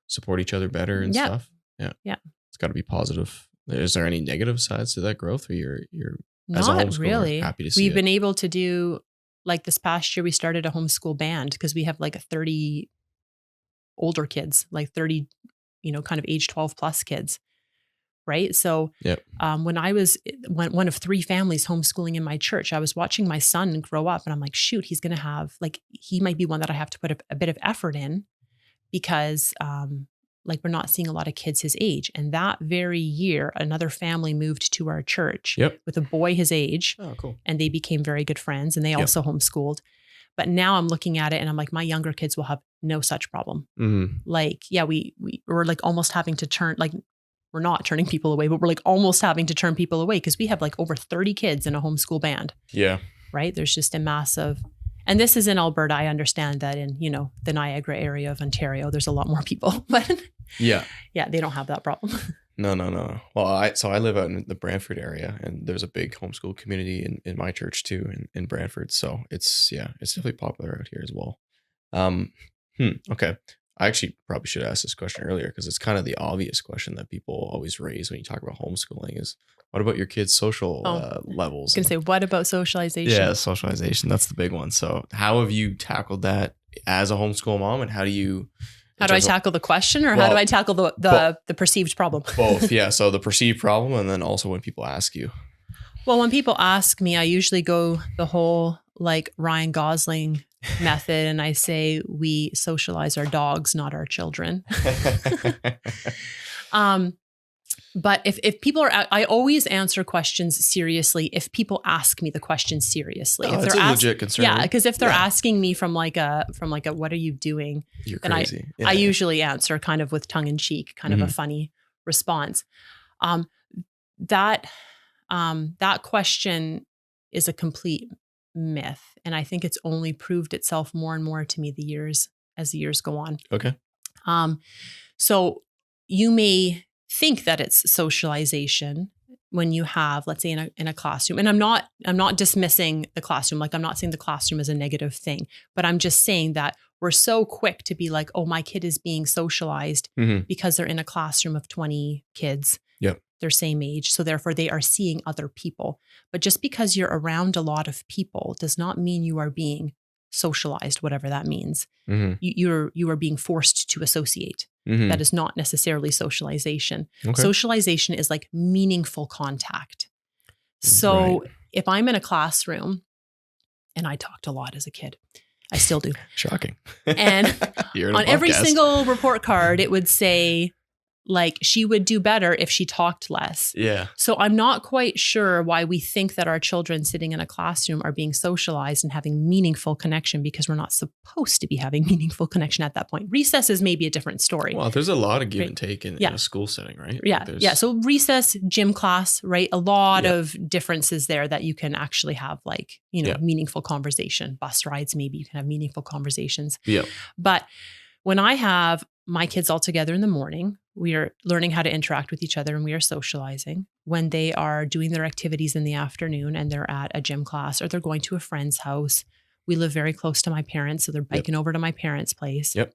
support each other better and stuff. Yeah. It's got to be positive. Is there any negative sides to that growth, or you're as a
Not
homeschooler
really.
happy to see
We've been able to do, like this past year, we started a homeschool band because we have like 30 older kids, like 30, kind of age 12 plus kids. Right. So when I was one of 3 families homeschooling in my church, I was watching my son grow up and I'm like, shoot, he's going to have he might be one that I have to put a bit of effort in because we're not seeing a lot of kids his age. And that very year, another family moved to our church with a boy his age.
Oh, cool.
And they became very good friends and they also homeschooled. But now I'm looking at it and I'm like, my younger kids will have no such problem. We're like almost having to turn, like, we're not turning people away, but we're like almost having to turn people away because we have like over 30 kids in a homeschool band. Yeah. Right. There's just a massive, and this is in Alberta. I understand that in, the Niagara area of Ontario, there's a lot more people, but yeah, they don't have that problem.
No. Well, I live out in the Brantford area and there's a big homeschool community in my church too, in Brantford. So it's definitely popular out here as well. Okay. I actually probably should have asked this question earlier because it's kind of the obvious question that people always raise when you talk about homeschooling is, what about your kids' social levels?
I was going to say, what about socialization?
Yeah, socialization. That's the big one. So how have you tackled that as a homeschool mom, and how do I
tackle the question, or how do I tackle the perceived problem?
Both. Yeah. So the perceived problem, and then also when people ask you.
Well, when people ask me, I usually go the whole like Ryan Gosling method, and I say we socialize our dogs, not our children. But if people are, I always answer questions seriously if people ask me the question seriously.
If they're a legit concern.
Yeah, because if they're asking me from like a what are you doing?
You're
then
crazy.
I usually answer kind of with tongue in cheek, kind of a funny response. That question is a complete myth, and I think it's only proved itself more and more to me as the years go on.
Okay.
So you may think that it's socialization when you have, let's say in a classroom, and I'm not dismissing the classroom. Like I'm not saying the classroom is a negative thing, but I'm just saying that we're so quick to be like, oh, my kid is being socialized because they're in a classroom of 20 kids.
Yep. Their
same age. So therefore they are seeing other people. But just because you're around a lot of people does not mean you are being socialized, whatever that means. You are being forced to associate. That is not necessarily socialization. Okay. Socialization is like meaningful contact. So if I'm in a classroom, and I talked a lot as a kid, I still do.
Shocking.
And on every single report card, it would say, like, she would do better if she talked less. Yeah. So I'm not quite sure why we think that our children sitting in a classroom are being socialized and having meaningful connection, because we're not supposed to be having meaningful connection at that point. Recess is maybe a different story.
Well, there's a lot of give and take in a school setting, right?
Yeah. Like So recess, gym class, right? A lot of differences there that you can actually have, like, meaningful conversation. Bus rides, maybe you can have meaningful conversations. Yeah. But when I have my kids all together in the morning, we are learning how to interact with each other and we are socializing. When they are doing their activities in the afternoon and they're at a gym class or they're going to a friend's house, we live very close to my parents, so they're biking over to my parents' place. Yep.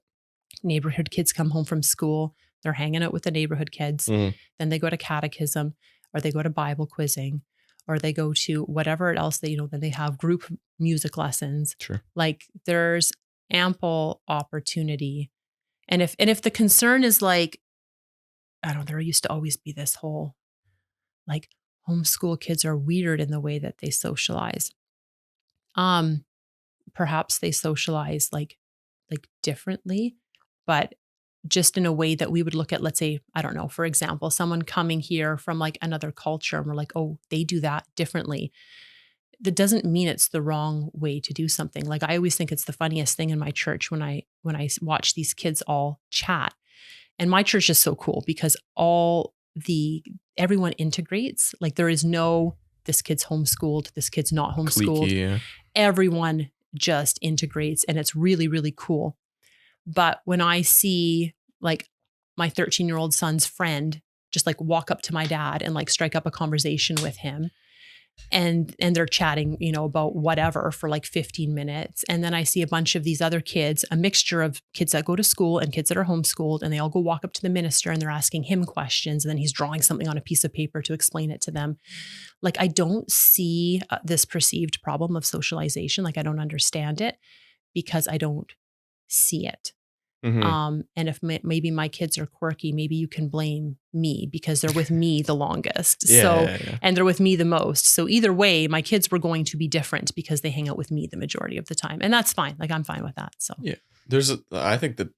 Neighborhood kids come home from school. They're hanging out with the neighborhood kids. Then they go to catechism, or they go to Bible quizzing, or they go to whatever else then they have group music lessons. Sure. Like, there's ample opportunity. And if the concern is like, I don't know, there used to always be this whole, like, homeschool kids are weird in the way that they socialize. perhaps they socialize like differently, but just in a way that we would look at, let's say, I don't know, for example, someone coming here from like another culture and we're like, oh, they do that differently. That doesn't mean it's the wrong way to do something. Like I always think it's the funniest thing in my church when I watch these kids all chat. And my church is so cool because everyone integrates. Like there is no, this kid's homeschooled, this kid's not homeschooled.
Cliquey, yeah.
Everyone just integrates and it's really, really cool. But when I see like my 13-year-old son's friend just like walk up to my dad and like strike up a conversation with him, and they're chatting, about whatever for like 15 minutes. And then I see a bunch of these other kids, a mixture of kids that go to school and kids that are homeschooled, and they all go walk up to the minister and they're asking him questions. And then he's drawing something on a piece of paper to explain it to them. Like, I don't see this perceived problem of socialization. Like, I don't understand it because I don't see it.
Mm-hmm.
And if maybe my kids are quirky, maybe you can blame me because they're with me the longest. And they're with me the most. So either way, my kids were going to be different because they hang out with me the majority of the time. And that's fine. Like I'm fine with that. So
yeah, I think the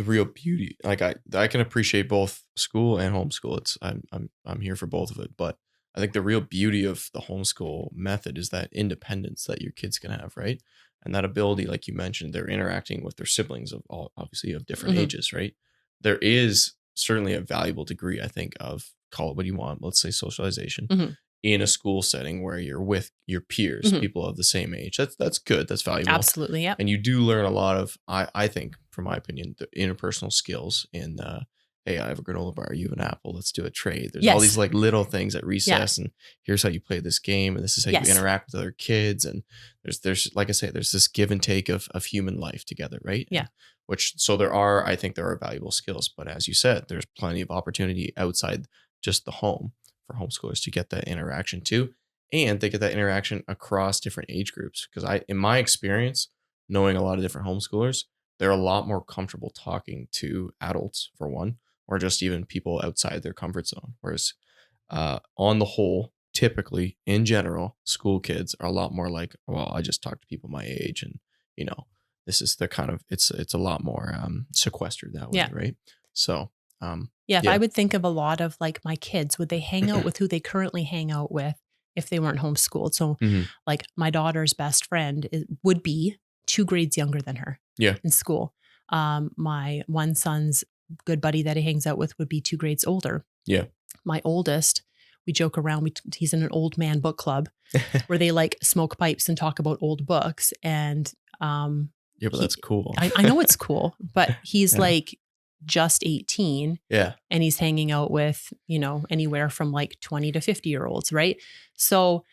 real beauty, like I can appreciate both school and homeschool. I'm here for both of it, but I think the real beauty of the homeschool method is that independence that your kids can have, right? And that ability, like you mentioned, they're interacting with their siblings obviously of different ages, right? There is certainly a valuable degree, I think, of, call it what you want, let's say socialization in a school setting where you're with your peers, people of the same age. That's good. That's valuable.
Absolutely. Yeah.
And you do learn a lot of, I think, from my opinion, the interpersonal skills in hey, I have a granola bar, you have an apple, let's do a trade. There's all these like little things at recess and here's how you play this game and this is how you interact with other kids. And there's like I say, there's this give and take of human life together, right?
Yeah.
I think there are valuable skills, but as you said, there's plenty of opportunity outside just the home for homeschoolers to get that interaction too. And they get that interaction across different age groups. Because in my experience, knowing a lot of different homeschoolers, they're a lot more comfortable talking to adults for one, or just even people outside their comfort zone. Whereas on the whole, typically in general, school kids are a lot more like, well, I just talk to people my age and, this is the kind of, it's a lot more sequestered that way, right? So,
if I would think of a lot of like my kids, would they hang out with who they currently hang out with if they weren't homeschooled? So like my daughter's best friend would be 2 grades younger than her in school. My one son's good buddy that he hangs out with would be 2 grades older. Yeah. My oldest, we joke around. He's in an old man book club where they like smoke pipes and talk about old books. And
but that's cool.
I know it's cool, but he's like just 18.
Yeah.
And he's hanging out with, anywhere from like 20 to 50-year-olds, right? So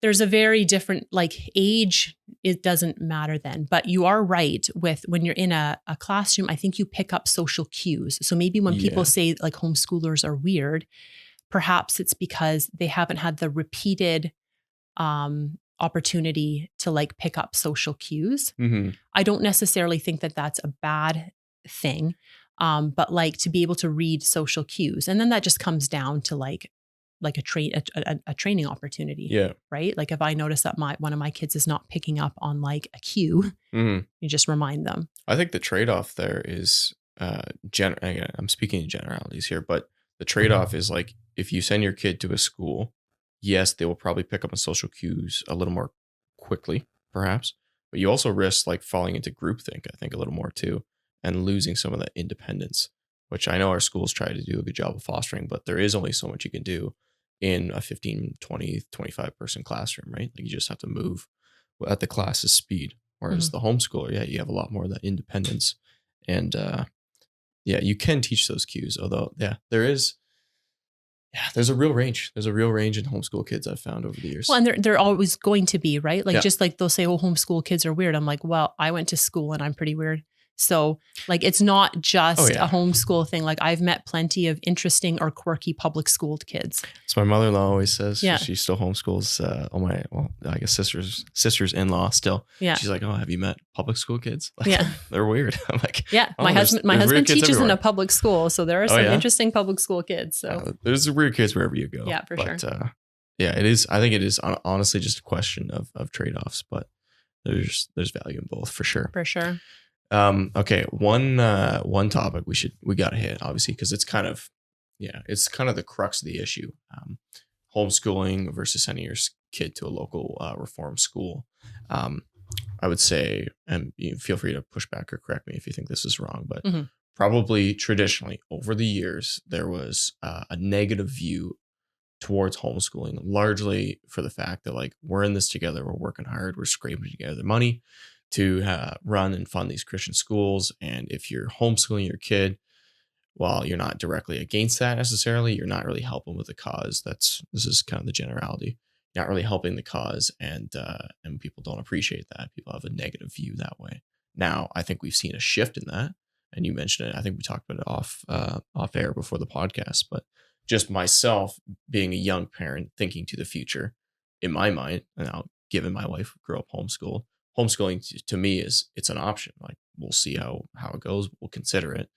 there's a very different like age. It doesn't matter then, but you are right with when you're in a classroom, I think you pick up social cues. So maybe when people say like homeschoolers are weird, perhaps it's because they haven't had the repeated opportunity to like pick up social cues. I don't necessarily think that that's a bad thing, but like to be able to read social cues. And then that just comes down to like a training opportunity. Yeah. Right. Like if I notice that one of my kids is not picking up on like a cue, you just remind them.
I think the trade-off there is, again, I'm speaking in generalities here, but the trade-off is like, if you send your kid to a school, yes, they will probably pick up on social cues a little more quickly, perhaps, but you also risk like falling into groupthink, I think a little more too, and losing some of that independence, which I know our schools try to do a good job of fostering, but there is only so much you can do in a 15, 20, 25 person classroom, right? Like you just have to move at the class's speed. Whereas the homeschooler, you have a lot more of that independence. And you can teach those cues, although there's a real range. There's a real range in homeschool kids I've found over the years.
Well, and they're always going to be, right? Like just like they'll say, oh, homeschool kids are weird. I'm like, well, I went to school and I'm pretty weird. So like, it's not just a homeschool thing. Like I've met plenty of interesting or quirky public schooled kids.
So my mother-in-law always says she still homeschools I guess sister's in-law still. Yeah. She's like, oh, have you met public school kids? Like, they're weird. I'm like,
my husband teaches in a public school. So there are some interesting public school kids. So
there's weird kids wherever you go.
Yeah, for sure.
It is. I think it is honestly just a question of trade-offs, but there's value in both for sure.
For sure.
Okay. One topic we got to hit, obviously, because it's kind of the crux of the issue. Homeschooling versus sending your kid to a local reform school. I would say, and feel free to push back or correct me if you think this is wrong, but probably traditionally over the years, there was a negative view towards homeschooling, largely for the fact that like, we're in this together, we're working hard, we're scraping together money to run and fund these Christian schools. And if you're homeschooling your kid, while you're not directly against that necessarily, you're not really helping with the cause. This is kind of the generality. You're not really helping the cause, and people don't appreciate that. People have a negative view that way. Now, I think we've seen a shift in that, and you mentioned it. I think we talked about it off air before the podcast, but just myself being a young parent thinking to the future in my mind, and now given my wife grew up homeschooled, homeschooling to me it's an option. Like, we'll see how it goes. We'll consider it.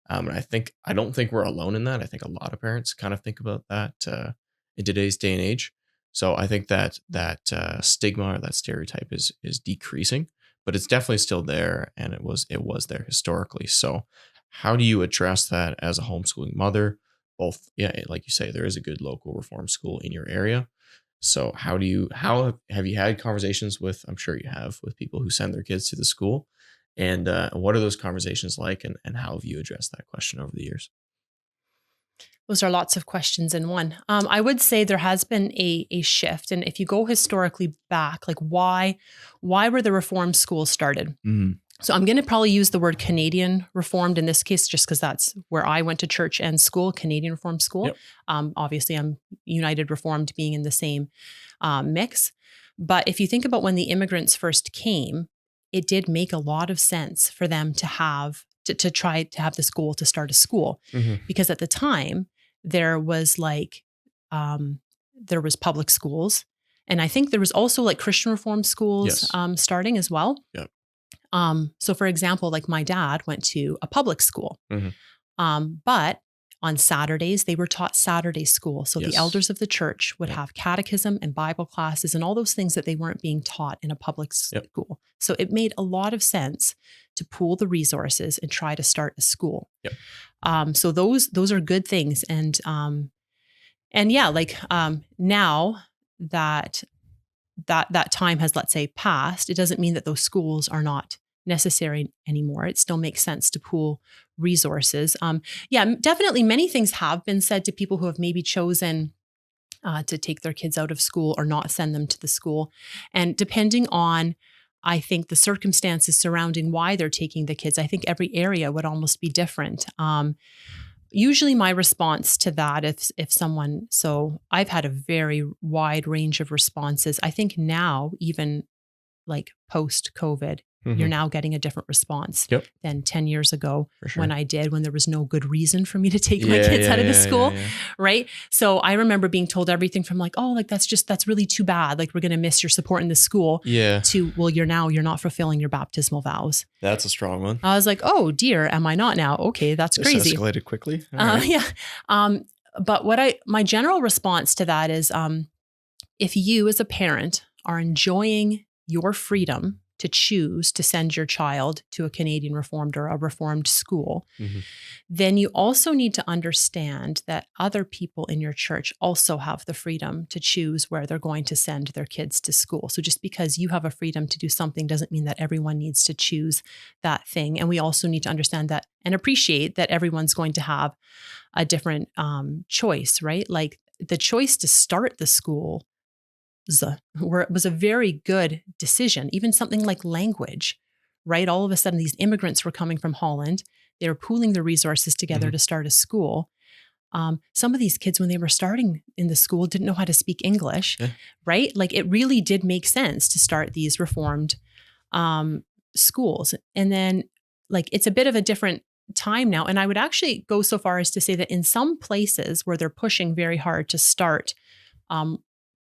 And I don't think we're alone in that. I think a lot of parents kind of think about that in today's day and age. So I think that stigma or that stereotype is decreasing, but it's definitely still there, and it was there historically. So how do you address that as a homeschooling mother? Both, like you say, there is a good local reform school in your area. So how have you had conversations with, I'm sure you have, with people who send their kids to the school? And what are those conversations like, and how have you addressed that question over the years?
Those are lots of questions in one. I would say there has been a shift. And if you go historically back, like why were the reform schools started? So I'm going to probably use the word Canadian Reformed in this case, just because that's where I went to church and school, Canadian Reformed School.
Yep.
Obviously, I'm United Reformed being in the same mix. But if you think about when the immigrants first came, it did make a lot of sense for them to have to try to have this goal to start a school, because at the time there was there was public schools, and I think there was also like Christian Reformed schools starting as well.
Yep.
So for example, like my dad went to a public school, but on Saturdays, they were taught Saturday school. So the elders of the church would have catechism and Bible classes and all those things that they weren't being taught in a public school. So it made a lot of sense to pool the resources and try to start a school. So those are good things. And now that time has, let's say, passed, it doesn't mean that those schools are not necessary anymore. It still makes sense to pool resources. Definitely many things have been said to people who have maybe chosen to take their kids out of school or not send them to the school. And depending on, I think, the circumstances surrounding why they're taking the kids, I think every area would almost be different. Usually my response to that, so I've had a very wide range of responses. I think now, even like post-COVID, you're now getting a different response than 10 years ago when there was no good reason for me to take my kids out of the school. Right. So I remember being told everything from like, oh, like, that's really too bad. Like, we're going to miss your support in the school to, well, you're not fulfilling your baptismal vows.
That's a strong one.
I was like, oh dear, am I not now? Okay. That's crazy.
This escalated quickly.
But my general response to that is, if you as a parent are enjoying your freedom to choose to send your child to a Canadian Reformed or a Reformed school, then you also need to understand that other people in your church also have the freedom to choose where they're going to send their kids to school. So just because you have a freedom to do something doesn't mean that everyone needs to choose that thing. And we also need to understand that and appreciate that everyone's going to have a different choice, right? Like, the choice to start the school was a very good decision. Even something like language, right? All of a sudden, these immigrants were coming from Holland. They were pooling their resources together to start a school. Some of these kids, when they were starting in the school, didn't know how to speak English, right? Like, it really did make sense to start these Reformed schools. And then, like, it's a bit of a different time now. And I would actually go so far as to say that in some places where they're pushing very hard to start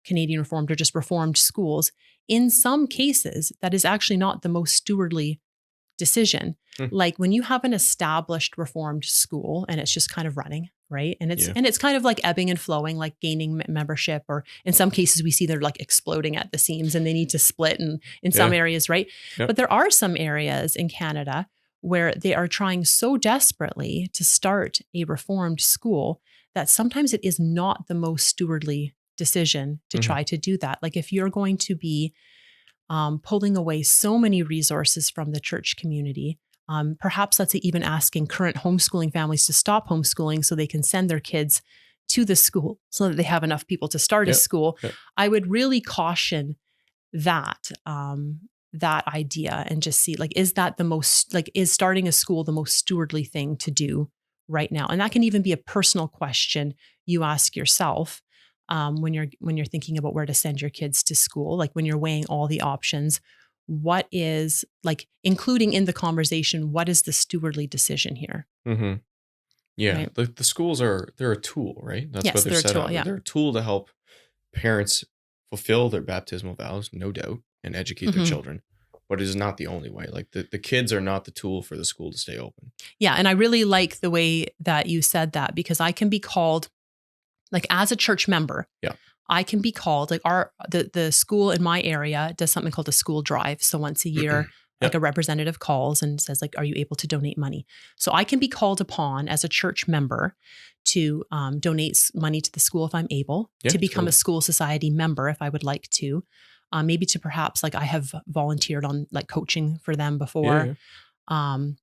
Canadian Reformed or just Reformed schools, in some cases, that is actually not the most stewardly decision.
Hmm.
Like when you have an established reformed school and it's just kind of running, right? And
Yeah.
it's kind of like ebbing and flowing, like gaining membership, or in some cases we see they're like exploding at the seams and they need to split in some
Yeah.
areas, right?
Yep.
But there are some areas in Canada where they are trying so desperately to start a reformed school that sometimes it is not the most stewardly decision to
Mhm.
try to do that. Like if you're going to be pulling away so many resources from the church community, perhaps that's even asking current homeschooling families to stop homeschooling so they can send their kids to the school so that they have enough people to start a
Yep.
school.
Yep.
I would really caution that that idea and just see, like, is that the most, like, is starting a school the most stewardly thing to do right now? And that can even be a personal question you ask yourself when you're thinking about where to send your kids to school, like when you're weighing all the options. What is, like, including in the conversation, what is the stewardly decision here?
Mhm. Yeah.
Right?
The schools they're a tool, right? That's what
Yes,
they're
they're a
set
tool.
up.
Yeah.
They're a tool to help parents fulfill their baptismal vows, no doubt, and educate their
Mhm.
children. But it is not the only way. Like the kids are not the tool for the school to stay open.
Yeah. And I really like the way that you said that, because I can be called, like, as a church member,
Yeah.
I can be called, like, the school in my area does something called a school drive. So once a year, like,
Yep.
a representative calls and says, like, are you able to donate money? So I can be called upon as a church member to donate money to the school if I'm able,
Yeah,
to become
totally.
a school society member if I would like to, maybe to perhaps, like, I have volunteered on, like, coaching for them before,
Yeah.
um,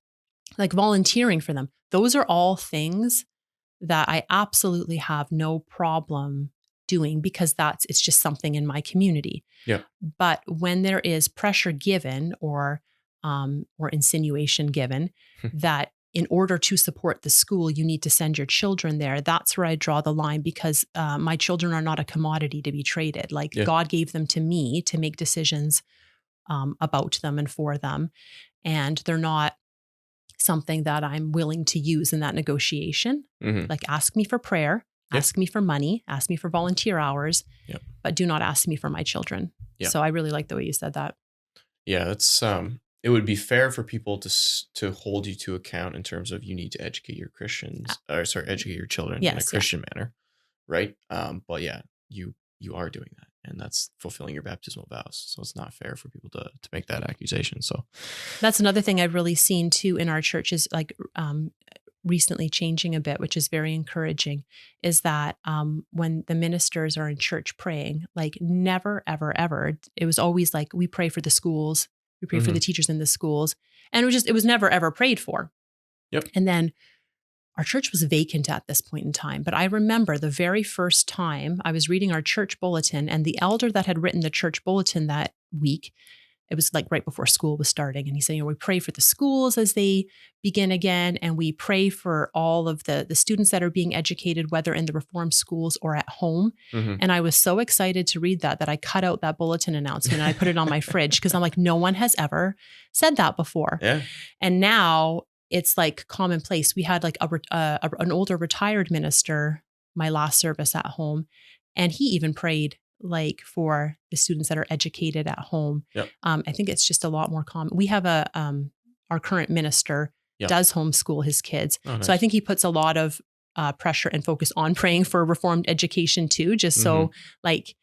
like volunteering for them. Those are all things that I absolutely have no problem doing, because it's just something in my community.
Yeah.
But when there is pressure given or insinuation given that in order to support the school, you need to send your children there, that's where I draw the line, because my children are not a commodity to be traded. Like,
Yeah.
God gave them to me to make decisions about them and for them. And they're not something that I'm willing to use in that negotiation.
Mhm.
Like, ask me for prayer,
Yeah.
ask me for money, ask me for volunteer hours,
Yep.
but do not ask me for my children.
Yeah.
So I really like the way you said that.
Yeah, that's it would be fair for people to hold you to account in terms of you need to educate your educate your children in a
Yes, yeah.
Christian manner, right? But yeah, you are doing that, and that's fulfilling your baptismal vows. So it's not fair for people to make that accusation. So
That's another thing I've really seen too in our church is, like, recently changing a bit, which is very encouraging, is that when the ministers are in church praying, like, never, ever, ever, it was always like, we pray for the schools, we pray for the teachers in the schools. And it was never, ever prayed for.
Yep.
And then our church was vacant at this point in time. But I remember the very first time I was reading our church bulletin, and the elder that had written the church bulletin that week, it was like right before school was starting. And he's saying, we pray for the schools as they begin again. And we pray for all of the students that are being educated, whether in the reformed schools or at home.
Mhm.
And I was so excited to read that I cut out that bulletin announcement and I put it on my fridge, because I'm like, no one has ever said that before.
Yeah.
And now it's like commonplace. We had like an older retired minister, my last service at home, and he even prayed, like, for the students that are educated at home.
Yep.
I think it's just a lot more common. We have our current minister
Yep.
does homeschool his kids.
Oh, nice.
So I think he puts a lot of pressure and focus on praying for reformed education too, just so like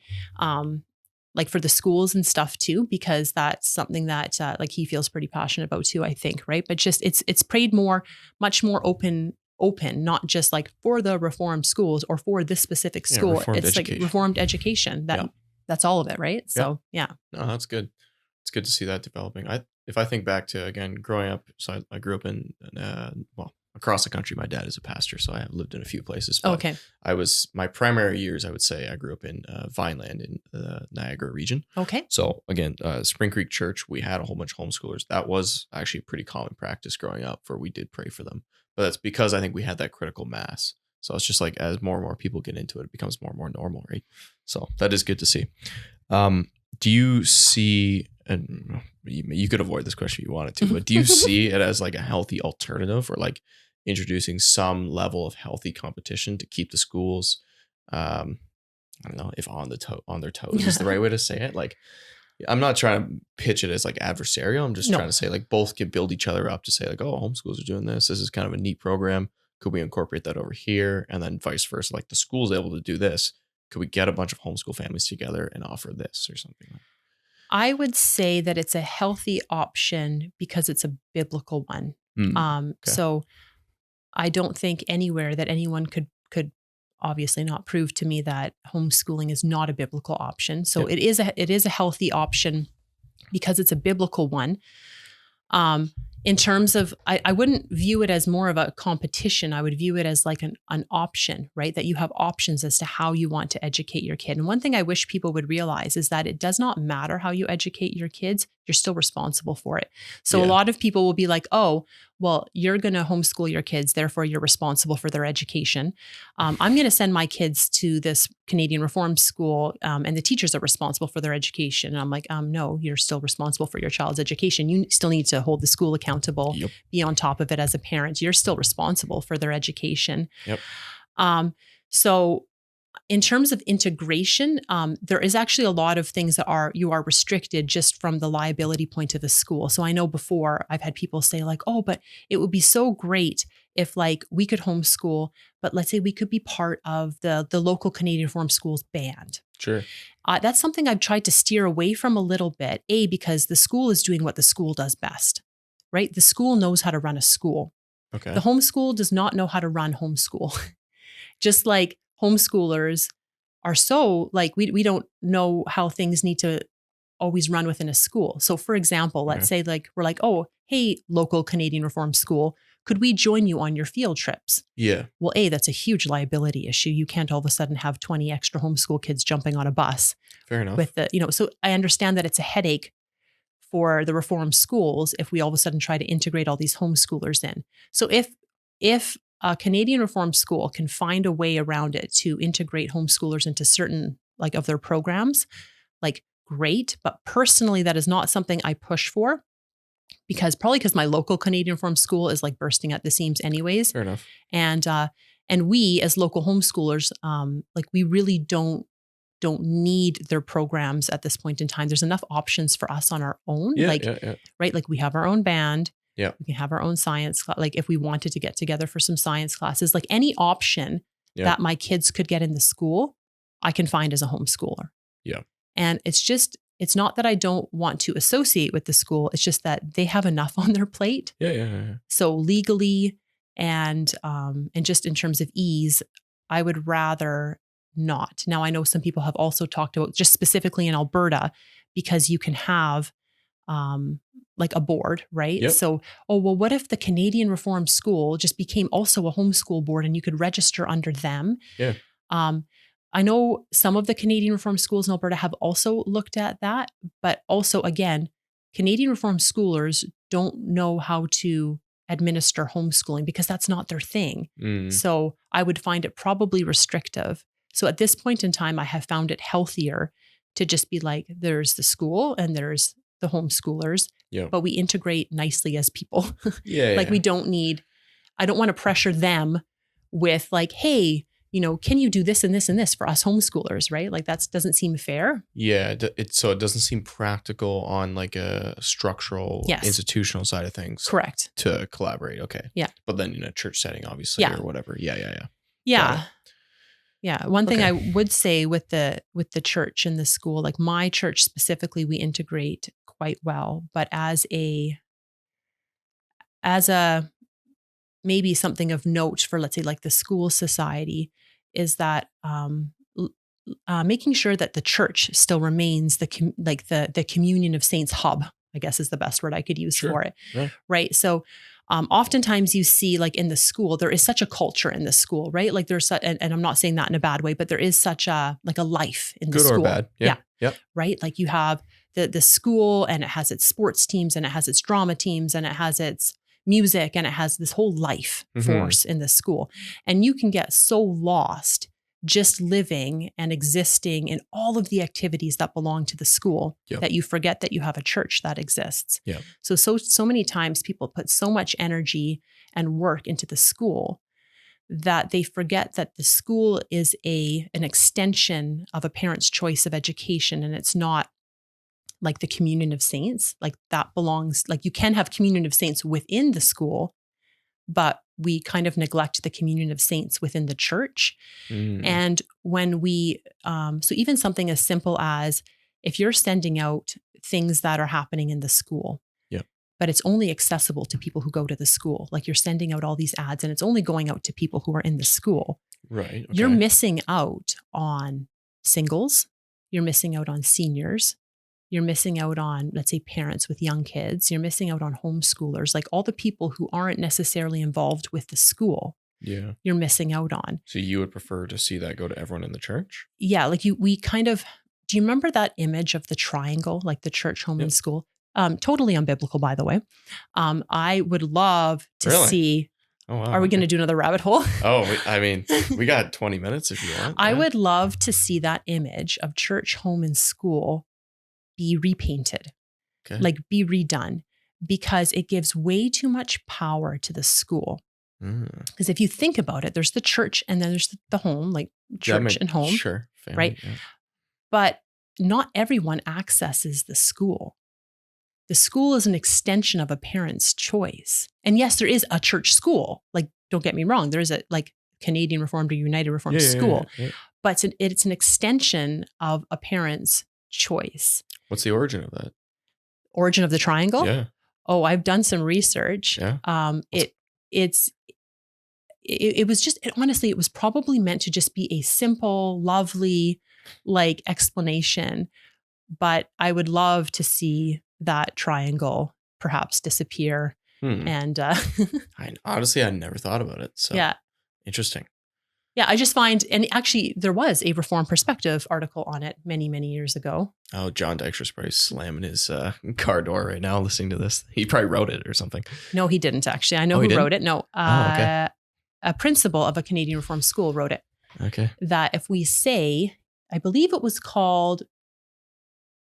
for the schools and stuff too, because that's something that like he feels pretty passionate about too, I think. Right. But just it's prayed much more open, not just like for the reformed schools or for this specific school.
Reformed
It's
education.
like reformed education. That's all of it. Right. So yeah.
No, that's good. It's good to see that developing. If I think back to, again, growing up, so I grew up in across the country. My dad is a pastor, so I have lived in a few places. But
Okay.
my primary years, I would say I grew up in Vineland in the Niagara region.
Okay.
So again, Spring Creek Church, we had a whole bunch of homeschoolers. That was actually pretty common practice growing up, for we did pray for them. But that's because I think we had that critical mass. So it's just like, as more and more people get into it, it becomes more and more normal, right? So that is good to see. Do you see, and you could avoid this question if you wanted to, but do you see it as like a healthy alternative, or like introducing some level of healthy competition to keep the schools, I don't know if on their toes is the right way to say it. Like, I'm not trying to pitch it as like adversarial. I'm just
No.
trying to say like both can build each other up to say like, oh, homeschools are doing this. This is kind of a neat program. Could we incorporate that over here? And then vice versa. Like the school's able to do this. Could we get a bunch of homeschool families together and offer this or something like that?
I would say that it's a healthy option because it's a biblical one.
Okay.
So I don't think anywhere that anyone could obviously not prove to me that homeschooling is not a biblical option. So
Yep.
it is a healthy option because it's a biblical one. In terms of, I wouldn't view it as more of a competition. I would view it as like an option, right? That you have options as to how you want to educate your kid. And one thing I wish people would realize is that it does not matter how you educate your kids. You're still responsible for it. So a lot of people will be like, oh, well, you're going to homeschool your kids, therefore you're responsible for their education. I'm going to send my kids to this Canadian Reform School, and the teachers are responsible for their education. And I'm like, no, you're still responsible for your child's education. You still need to hold the school accountable, be on top of it as a parent. You're still responsible for their education. So in terms of integration, there is actually a lot of things that you are restricted just from the liability point of the school. So I know before I've had people say like, oh, but it would be so great if like we could homeschool, but let's say we could be part of the local Canadian Reform Schools band.
Sure.
That's something I've tried to steer away from a little bit, because the school is doing what the school does best, right? The school knows how to run a school.
Okay.
The homeschool does not know how to run homeschool. Just like homeschoolers are so like, we don't know how things need to always run within a school. So for example, let's say like, we're like, oh, hey, local Canadian Reform School, could we join you on your field trips?
Yeah.
Well, that's a huge liability issue. You can't all of a sudden have 20 extra homeschool kids jumping on a bus.
Fair enough.
With so I understand that it's a headache for the reform schools if we all of a sudden try to integrate all these homeschoolers in. So if a Canadian Reform School can find a way around it to integrate homeschoolers into certain like of their programs, like great. But personally, that is not something I push for because my local Canadian Reform School is like bursting at the seams anyways.
Fair enough.
And we as local homeschoolers, like we really don't need their programs at this point in time. There's enough options for us on our own. Right? Like we have our own band.
Yeah.
We can have our own science. Like if we wanted to get together for some science classes, like any option that my kids could get in the school, I can find as a homeschooler.
Yeah.
And it's not that I don't want to associate with the school. It's just that they have enough on their plate.
Yeah.
So legally and just in terms of ease, I would rather not. Now, I know some people have also talked about just specifically in Alberta, because you can have like a board, right?
Yep.
So, what if the Canadian Reform School just became also a homeschool board and you could register under them?
Yeah.
I know some of the Canadian Reform Schools in Alberta have also looked at that, but also again, Canadian Reform Schoolers don't know how to administer homeschooling because that's not their thing. So I would find it probably restrictive. So at this point in time, I have found it healthier to just be like, there's the school and there's the homeschoolers, but we integrate nicely as people. We don't need, I don't want to pressure them with like, hey, can you do this and this and this for us homeschoolers, right? Like that doesn't seem fair.
Yeah. So it doesn't seem practical on like a structural, institutional side of things.
Correct.
To collaborate. Okay.
Yeah.
But then in a church setting, obviously, or whatever. Yeah.
Yeah. One thing I would say with the church and the school, like my church specifically, we integrate quite well, but as a maybe something of note for, let's say, like the school society is that making sure that the church still remains the communion of saints hub, I guess is the best word I could use for it. Yeah. Right. So oftentimes you see like in the school, there is such a culture in the school, right? Like there's and I'm not saying that in a bad way, but there is such a life in the school.
Good or bad. Yeah. Yep.
Right. Like you have the school and it has its sports teams and it has its drama teams and it has its music and it has this whole life force in the school. And you can get so lost just living and existing in all of the activities that belong to the school that you forget that you have a church that exists.
Yeah.
So many times people put so much energy and work into the school that they forget that the school is an extension of a parent's choice of education. And it's not like the communion of saints, like that belongs, like you can have communion of saints within the school, but we kind of neglect the communion of saints within the church. And when we, so even something as simple as if you're sending out things that are happening in the school, but it's only accessible to people who go to the school, like you're sending out all these ads and it's only going out to people who are in the school.
Right. Okay.
You're missing out on singles. You're missing out on seniors. You're missing out on, let's say, parents with young kids. You're missing out on homeschoolers, like all the people who aren't necessarily involved with the school.
Yeah.
You're missing out on.
So you would prefer to see that go to everyone in the church?
Yeah. Like we kind of, do you remember that image of the triangle, like the church, home, and school? Totally unbiblical, by the way. I would love to see.
Oh, wow.
Are we going to do another rabbit hole?
I mean, we got 20 minutes if you want.
I would love to see that image of church, home, and school be repainted, like be redone, because it gives way too much power to the school. Because if you think about it, there's the church and then there's the home, like church and home.
Sure. Family,
right? Yeah. But not everyone accesses the school. The school is an extension of a parent's choice. And yes, there is a church school. Like, don't get me wrong. There is a like Canadian Reformed or United Reformed school, but it's an extension of a parent's choice.
What's the origin of that?
Origin of the triangle?
Yeah.
Oh, I've done some research.
Yeah.
It was just, honestly, it was probably meant to just be a simple, lovely, like explanation. But I would love to see that triangle perhaps disappear. And
honestly, I never thought about it. So
yeah,
interesting.
Yeah, I just find, and actually there was a Reform Perspective article on it many, many years ago.
Oh, John Dexter's probably slamming his car door right now listening to this. He probably wrote it or something.
No, he didn't actually. I know who wrote it. No, a principal of a Canadian Reform school wrote it.
Okay.
That if we say, I believe it was called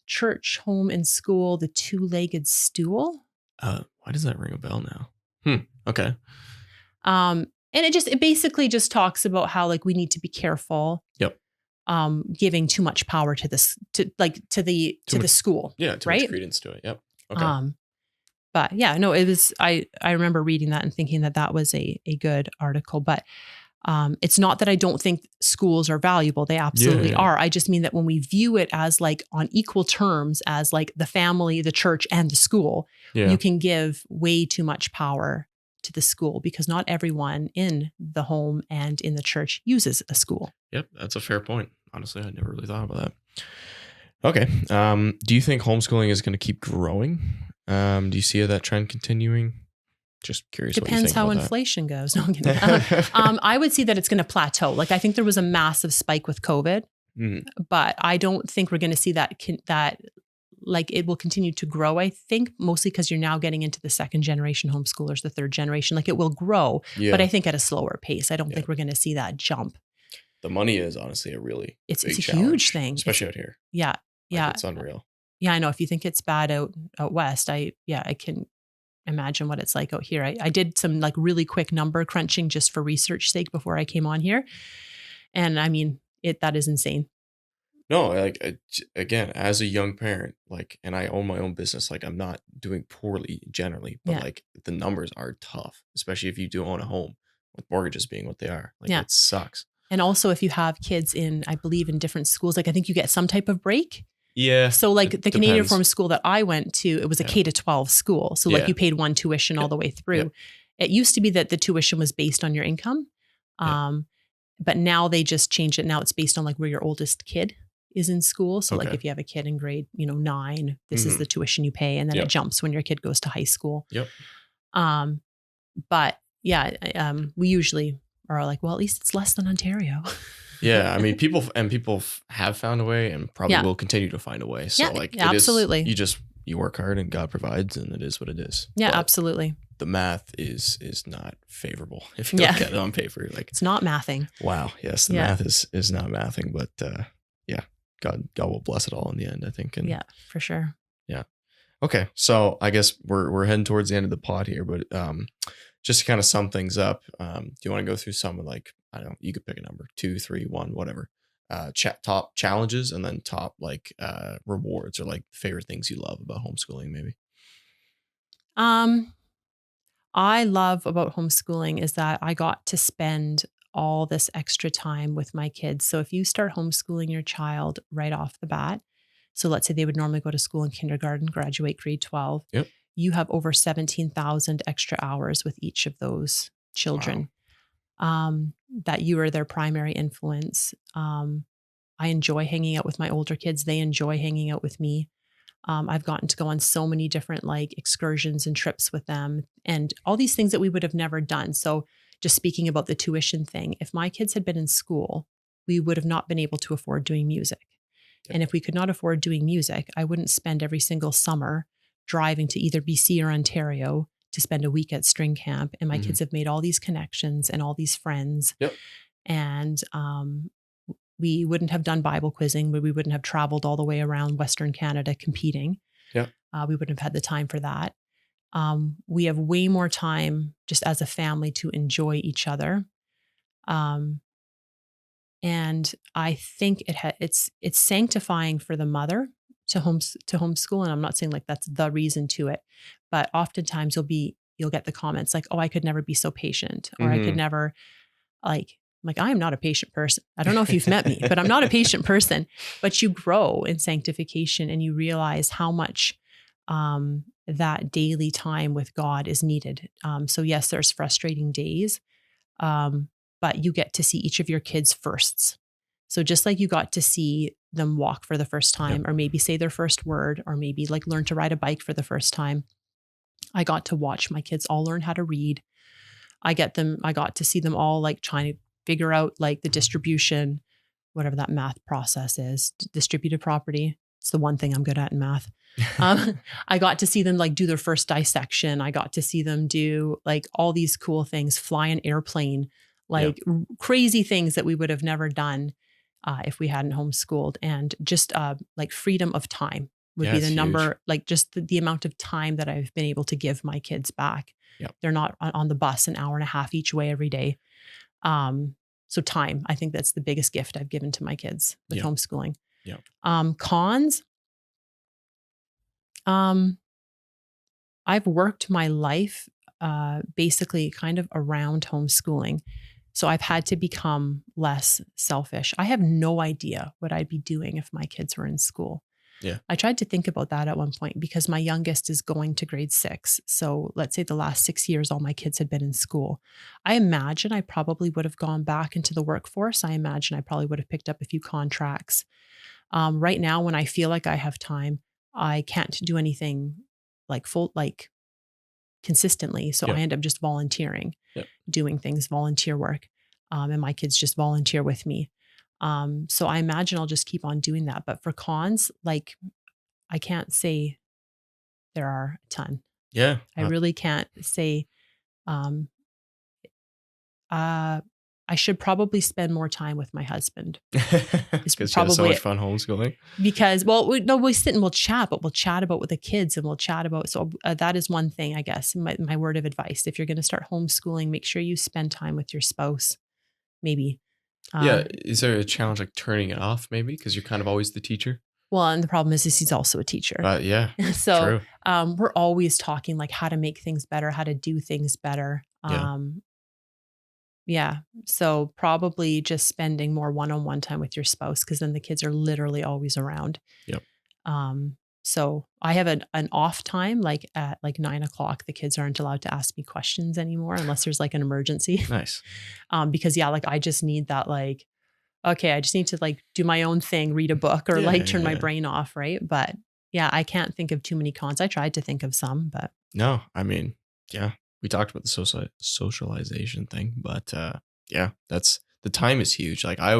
Church, Home, and School, the Two-Legged Stool.
Why does that ring a bell now? Okay.
And it basically just talks about how like we need to be careful.
Yep.
Giving too much power to this, to the school.
Yeah. Too much credence to it. Yep. Okay.
But yeah, no, it was, I remember reading that and thinking that was a good article, but it's not that I don't think schools are valuable. They absolutely are. I just mean that when we view it as like on equal terms as like the family, the church, and the school, you can give way too much power to the school because not everyone in the home and in the church uses a school.
Yep. That's a fair point. Honestly, I never really thought about that. Okay. Do you think homeschooling is going to keep growing? Do you see that trend continuing? Just curious.
Depends how inflation goes. No, I'm kidding. I would see that it's going to plateau. Like I think there was a massive spike with COVID, but I don't think we're going to see that like it will continue to grow. I think mostly because you're now getting into the second generation homeschoolers, the third generation. Like it will grow, but I think at a slower pace. I don't think we're going to see that jump.
The money is honestly it's
a huge thing,
especially out here.
Yeah, yeah,
it's unreal.
Yeah, I know. If you think it's bad out west, I can imagine what it's like out here. I did some like really quick number crunching just for research sake before I came on here. And I mean, that is insane.
No, like again, as a young parent, like, and I own my own business, like I'm not doing poorly generally, but like the numbers are tough, especially if you do own a home with mortgages being what they are. Like it sucks. And
also if you have kids in, I believe in different schools, like I think you get some type of break.
Yeah.
So like the Canadian Reform school that I went to, it was a K to 12 school. So like you paid one tuition all the way through. Yep. It used to be that the tuition was based on your income. But now they just changed it. Now it's based on like where your oldest kid is in school. So like if you have a kid in grade, 9, this is the tuition you pay. And then it jumps when your kid goes to high school.
Yep.
But yeah, we usually are like, well, at least it's less than Ontario.
Yeah, I mean, people have found a way and probably will continue to find a way. So
absolutely.
You work hard and God provides, and it is what it is.
Yeah, but absolutely.
The math is not favorable if you look at it on paper. Like
it's not mathing.
Wow. Yes, the math is not mathing, but God will bless it all in the end, I think. And
for sure.
Yeah. Okay, so I guess we're heading towards the end of the pod here, but just to kind of sum things up, do you want to go through some of like, I don't know, you could pick a number, 2, 3, 1, whatever. top challenges and then top like rewards or like favorite things you love about homeschooling maybe?
I love about homeschooling is that I got to spend all this extra time with my kids. So if you start homeschooling your child right off the bat, so let's say they would normally go to school in kindergarten, graduate grade 12,
Yep.
you have over 17,000 extra hours with each of those children. That you are their primary influence. I enjoy hanging out with my older kids. They enjoy hanging out with me. I've gotten to go on so many different like excursions and trips with them and all these things that we would have never done. So just speaking about the tuition thing, if my kids had been in school, we would have not been able to afford doing music.
Yep.
And if we could not afford doing music, I wouldn't spend every single summer driving to either BC or Ontario to spend a week at string camp. And my kids have made all these connections and all these friends.
Yep.
And we wouldn't have done Bible quizzing, we wouldn't have traveled all the way around Western Canada competing.
Yeah.
We wouldn't have had the time for that. We have way more time just as a family to enjoy each other. And I think it's sanctifying for the mother to homeschool. And I'm not saying like that's the reason to it, but oftentimes you'll get the comments like, oh, I could never be so patient, or I could never like, I am not a patient person. I don't know if you've met me, but I'm not a patient person. But you grow in sanctification and you realize how much that daily time with God is needed. So yes, there's frustrating days, but you get to see each of your kids' firsts. So just like you got to see them walk for the first time, or maybe say their first word, or maybe like learn to ride a bike for the first time, I got to watch my kids all learn how to read. I got to see them all like trying to figure out like the distribution, whatever that math process is, distributed property. It's the one thing I'm good at in math. I got to see them like do their first dissection. I got to see them do like all these cool things, fly an airplane, like crazy things that we would have never done if we hadn't homeschooled. And just like freedom of time would be the number, huge. Like just the amount of time that I've been able to give my kids back. Yep. They're not on the bus an hour and a half each way every day. So time, I think that's the biggest gift I've given to my kids with homeschooling.
Yeah.
Cons. I've worked my life, basically kind of around homeschooling. So I've had to become less selfish. I have no idea what I'd be doing if my kids were in school.
Yeah.
I tried to think about that at one point because my youngest is going to grade 6. So let's say the last 6 years, all my kids had been in school. I imagine I probably would have gone back into the workforce. I imagine I probably would have picked up a few contracts. Right now, when I feel like I have time, I can't do anything like consistently. So I end up just volunteering, doing things, volunteer work. And my kids just volunteer with me. So I imagine I'll just keep on doing that. But for cons, like I can't say there are a ton.
Yeah.
I really can't say, I should probably spend more time with my husband.
Because you have so much fun homeschooling.
Because, we sit and we'll chat, but we'll chat about with the kids and we'll chat about, so that is one thing, I guess, my word of advice. If you're going to start homeschooling, make sure you spend time with your spouse, maybe.
Is there a challenge like turning it off maybe? Because you're kind of always the teacher.
Well, and the problem is he's also a teacher.
Yeah.
So we're always talking like how to make things better, how to do things better. So probably just spending more one-on-one time with your spouse, because then the kids are literally always around.
Yep.
So I have an off time, like at like 9:00, the kids aren't allowed to ask me questions anymore unless there's like an emergency.
Nice.
Because like I just need that, like, okay, I just need to like do my own thing, read a book or turn my brain off. Right. But I can't think of too many cons. I tried to think of some, but.
No, I mean, we talked about the socialization thing, but that's the time is huge. Like I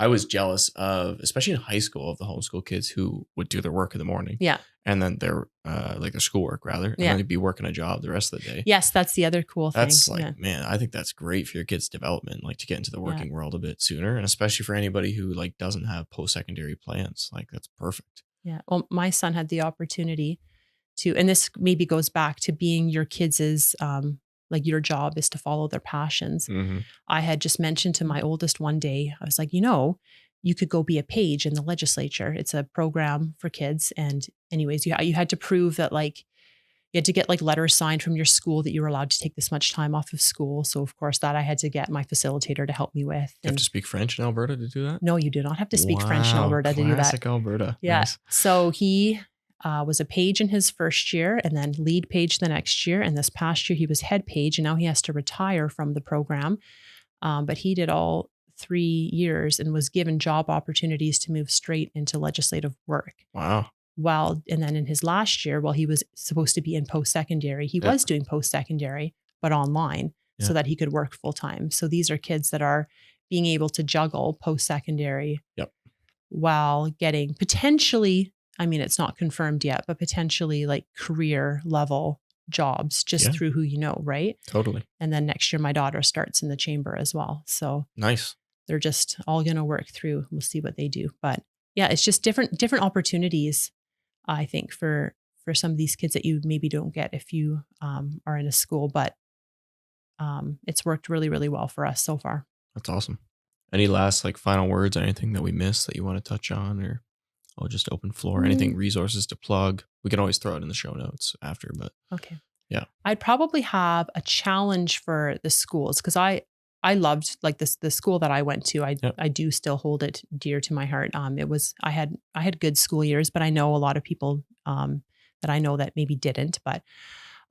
was jealous of, especially in high school, of the homeschool kids who would do their work in the morning. Yeah. And then their like their schoolwork rather. And then they'd be working a job the rest of the day.
Yes, that's the other cool thing.
That's like, man, I think that's great for your kids' development, like to get into the working world a bit sooner. And especially for anybody who like doesn't have post-secondary plans. Like that's perfect. Yeah.
Well, my son had the opportunity to, and this maybe goes back to being your kids' like your job is to follow their passions. Mm-hmm. I had just mentioned to my oldest one day, I was like, you could go be a page in the legislature. It's a program for kids. And anyways, you had to prove that like, you had to get like letters signed from your school that you were allowed to take this much time off of school. So of course that I had to get my facilitator to help me with.
You have to speak French in Alberta to do that?
No, you do not have to speak French in Alberta to do that.
Classic Alberta.
Yeah.
Nice.
So he was a page in his first year and then lead page the next year. And this past year he was head page and now he has to retire from the program. But he did all 3 years and was given job opportunities to move straight into legislative work.
Wow.
And then in his last year, while he was supposed to be in post-secondary, he was doing post-secondary, but online so that he could work full time. So these are kids that are being able to juggle post-secondary while getting potentially, I mean, it's not confirmed yet, but potentially like career level jobs just through who you know, right?
Totally.
And then next year, my daughter starts in the chamber as well. So
nice.
They're just all going to work through. We'll see what they do. But yeah, it's just different opportunities, I think, for some of these kids that you maybe don't get if you are in a school, but it's worked really, really well for us so far.
That's awesome. Any last like final words, or anything that we missed that you want to touch on, or I'll just open floor, anything, resources to plug? We can always throw it in the show notes after, but
okay.
Yeah. I'd
probably have a challenge for the schools because I loved like the school that I went to. I do still hold it dear to my heart. I had good school years, but I know a lot of people that I know that maybe didn't, but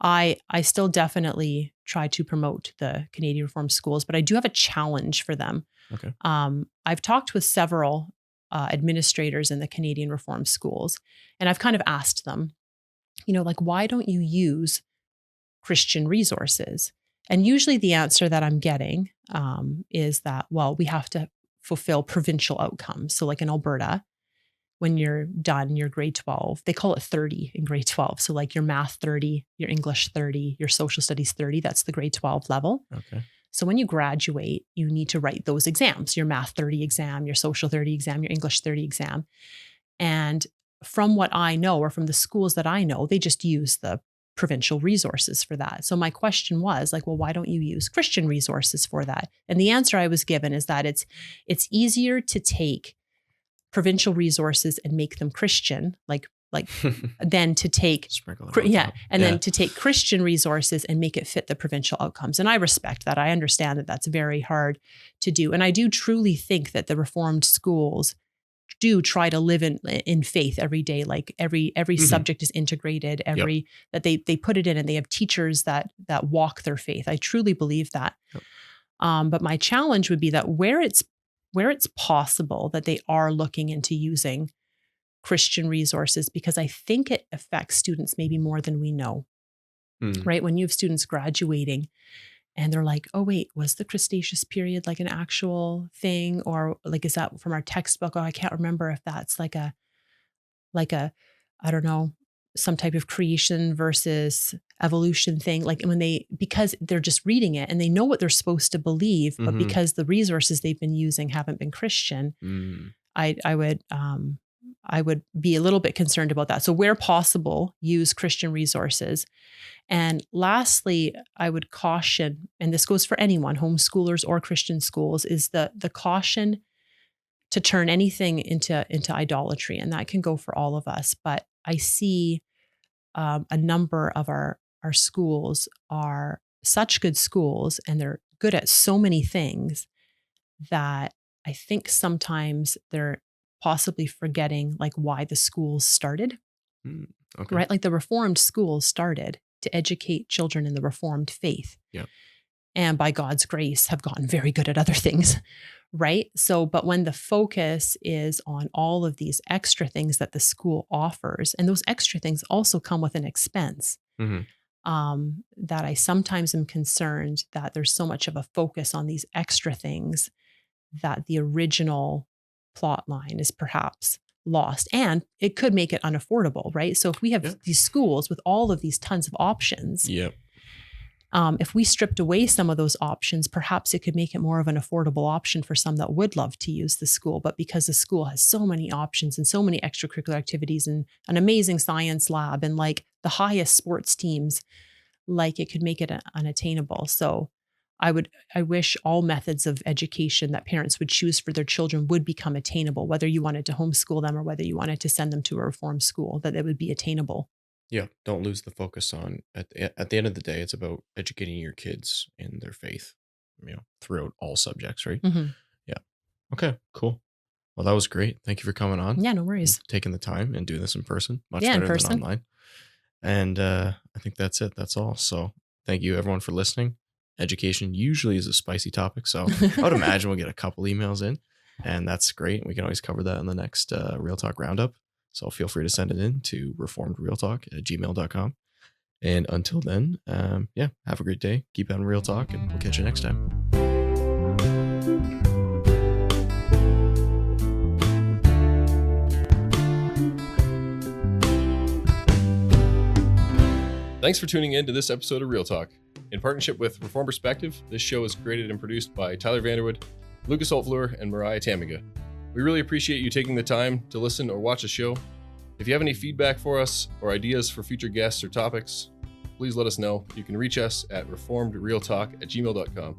I still definitely try to promote the Canadian Reformed schools, but I do have a challenge for them.
Okay.
I've talked with several administrators in the Canadian Reformed schools, and I've kind of asked them, like, why don't you use Christian resources? And usually the answer that I'm getting is that, well, we have to fulfill provincial outcomes. So like in Alberta, when you're done, your grade 12, they call it 30 in grade 12. So like your math 30, your English 30, your social studies 30, that's the grade 12 level.
Okay.
So when you graduate, you need to write those exams, your math 30 exam, your social 30 exam, your English 30 exam. And from what I know, or from the schools that I know, they just use the provincial resources for that. So my question was like, well, why don't you use Christian resources for that? And the answer I was given is that it's easier to take provincial resources and make them Christian, like than to take then to take Christian resources and make it fit the provincial outcomes. And I respect that. I understand that that's very hard to do. And I do truly think that the Reformed schools do try to live in faith every day. Like every subject is integrated, that they put it in, and they have teachers that walk their faith. I truly believe that. Yep. But my challenge would be that where it's possible that they are looking into using Christian resources, because I think it affects students maybe more than we know, right? When you have students graduating and they're like, oh, wait, was the Cretaceous period like an actual thing? Or like, is that from our textbook? Oh, I can't remember if that's like a, I don't know, some type of creation versus evolution thing. Like because they're just reading it and they know what they're supposed to believe, but because the resources they've been using haven't been Christian, I would be a little bit concerned about that. So where possible, use Christian resources. And lastly, I would caution, and this goes for anyone, homeschoolers or Christian schools, is the caution to turn anything into idolatry. And that can go for all of us. But I see a number of our schools are such good schools, and they're good at so many things that I think sometimes they're possibly forgetting like why the schools started,
okay.
Right? Like the Reformed schools started to educate children in the Reformed faith.
Yeah.
And by God's grace have gotten very good at other things, right? So, but when the focus is on all of these extra things that the school offers, and those extra things also come with an expense, that I sometimes am concerned that there's so much of a focus on these extra things that the original plot line is perhaps lost, and it could make it unaffordable, right? So if we have these schools with all of these tons of options, if we stripped away some of those options, perhaps it could make it more of an affordable option for some that would love to use the school. But because the school has so many options and so many extracurricular activities and an amazing science lab and like the highest sports teams, like it could make it unattainable. So I wish all methods of education that parents would choose for their children would become attainable, whether you wanted to homeschool them or whether you wanted to send them to a reform school, that it would be attainable.
Yeah, don't lose the focus on at the end of the day, it's about educating your kids in their faith, throughout all subjects, right?
Mhm.
Yeah. Okay, cool. Well, that was great. Thank you for coming on,
Yeah, no worries.
taking the time and doing this in person. Much
Yeah, in
better than
person.
online. And I think that's it. That's all. So thank you everyone for listening. Education usually is a spicy topic, so I would imagine we'll get a couple emails in, and that's great. We can always cover that in the next Real Talk Roundup. So feel free to send it in to reformedrealtalk@gmail.com. And until then, have a great day. Keep having real talk, and we'll catch you next time.
Thanks for tuning in to this episode of Real Talk. In partnership with Reform Perspective, this show is created and produced by Tyler Vanderwood, Lucas Holtvloer, and Mariah Tamiga. We really appreciate you taking the time to listen or watch the show. If you have any feedback for us or ideas for future guests or topics, please let us know. You can reach us at reformedrealtalk@gmail.com.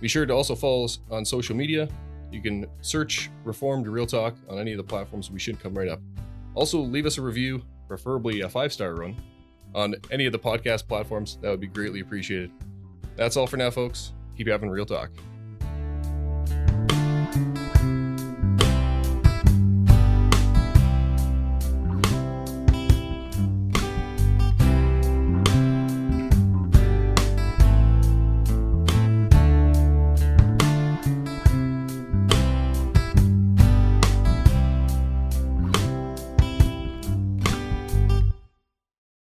Be sure to also follow us on social media. You can search Reformed Real Talk on any of the platforms. We should come right up. Also, leave us a review, preferably a 5-star one, on any of the podcast platforms. That would be greatly appreciated. That's all for now, folks. Keep having real talk.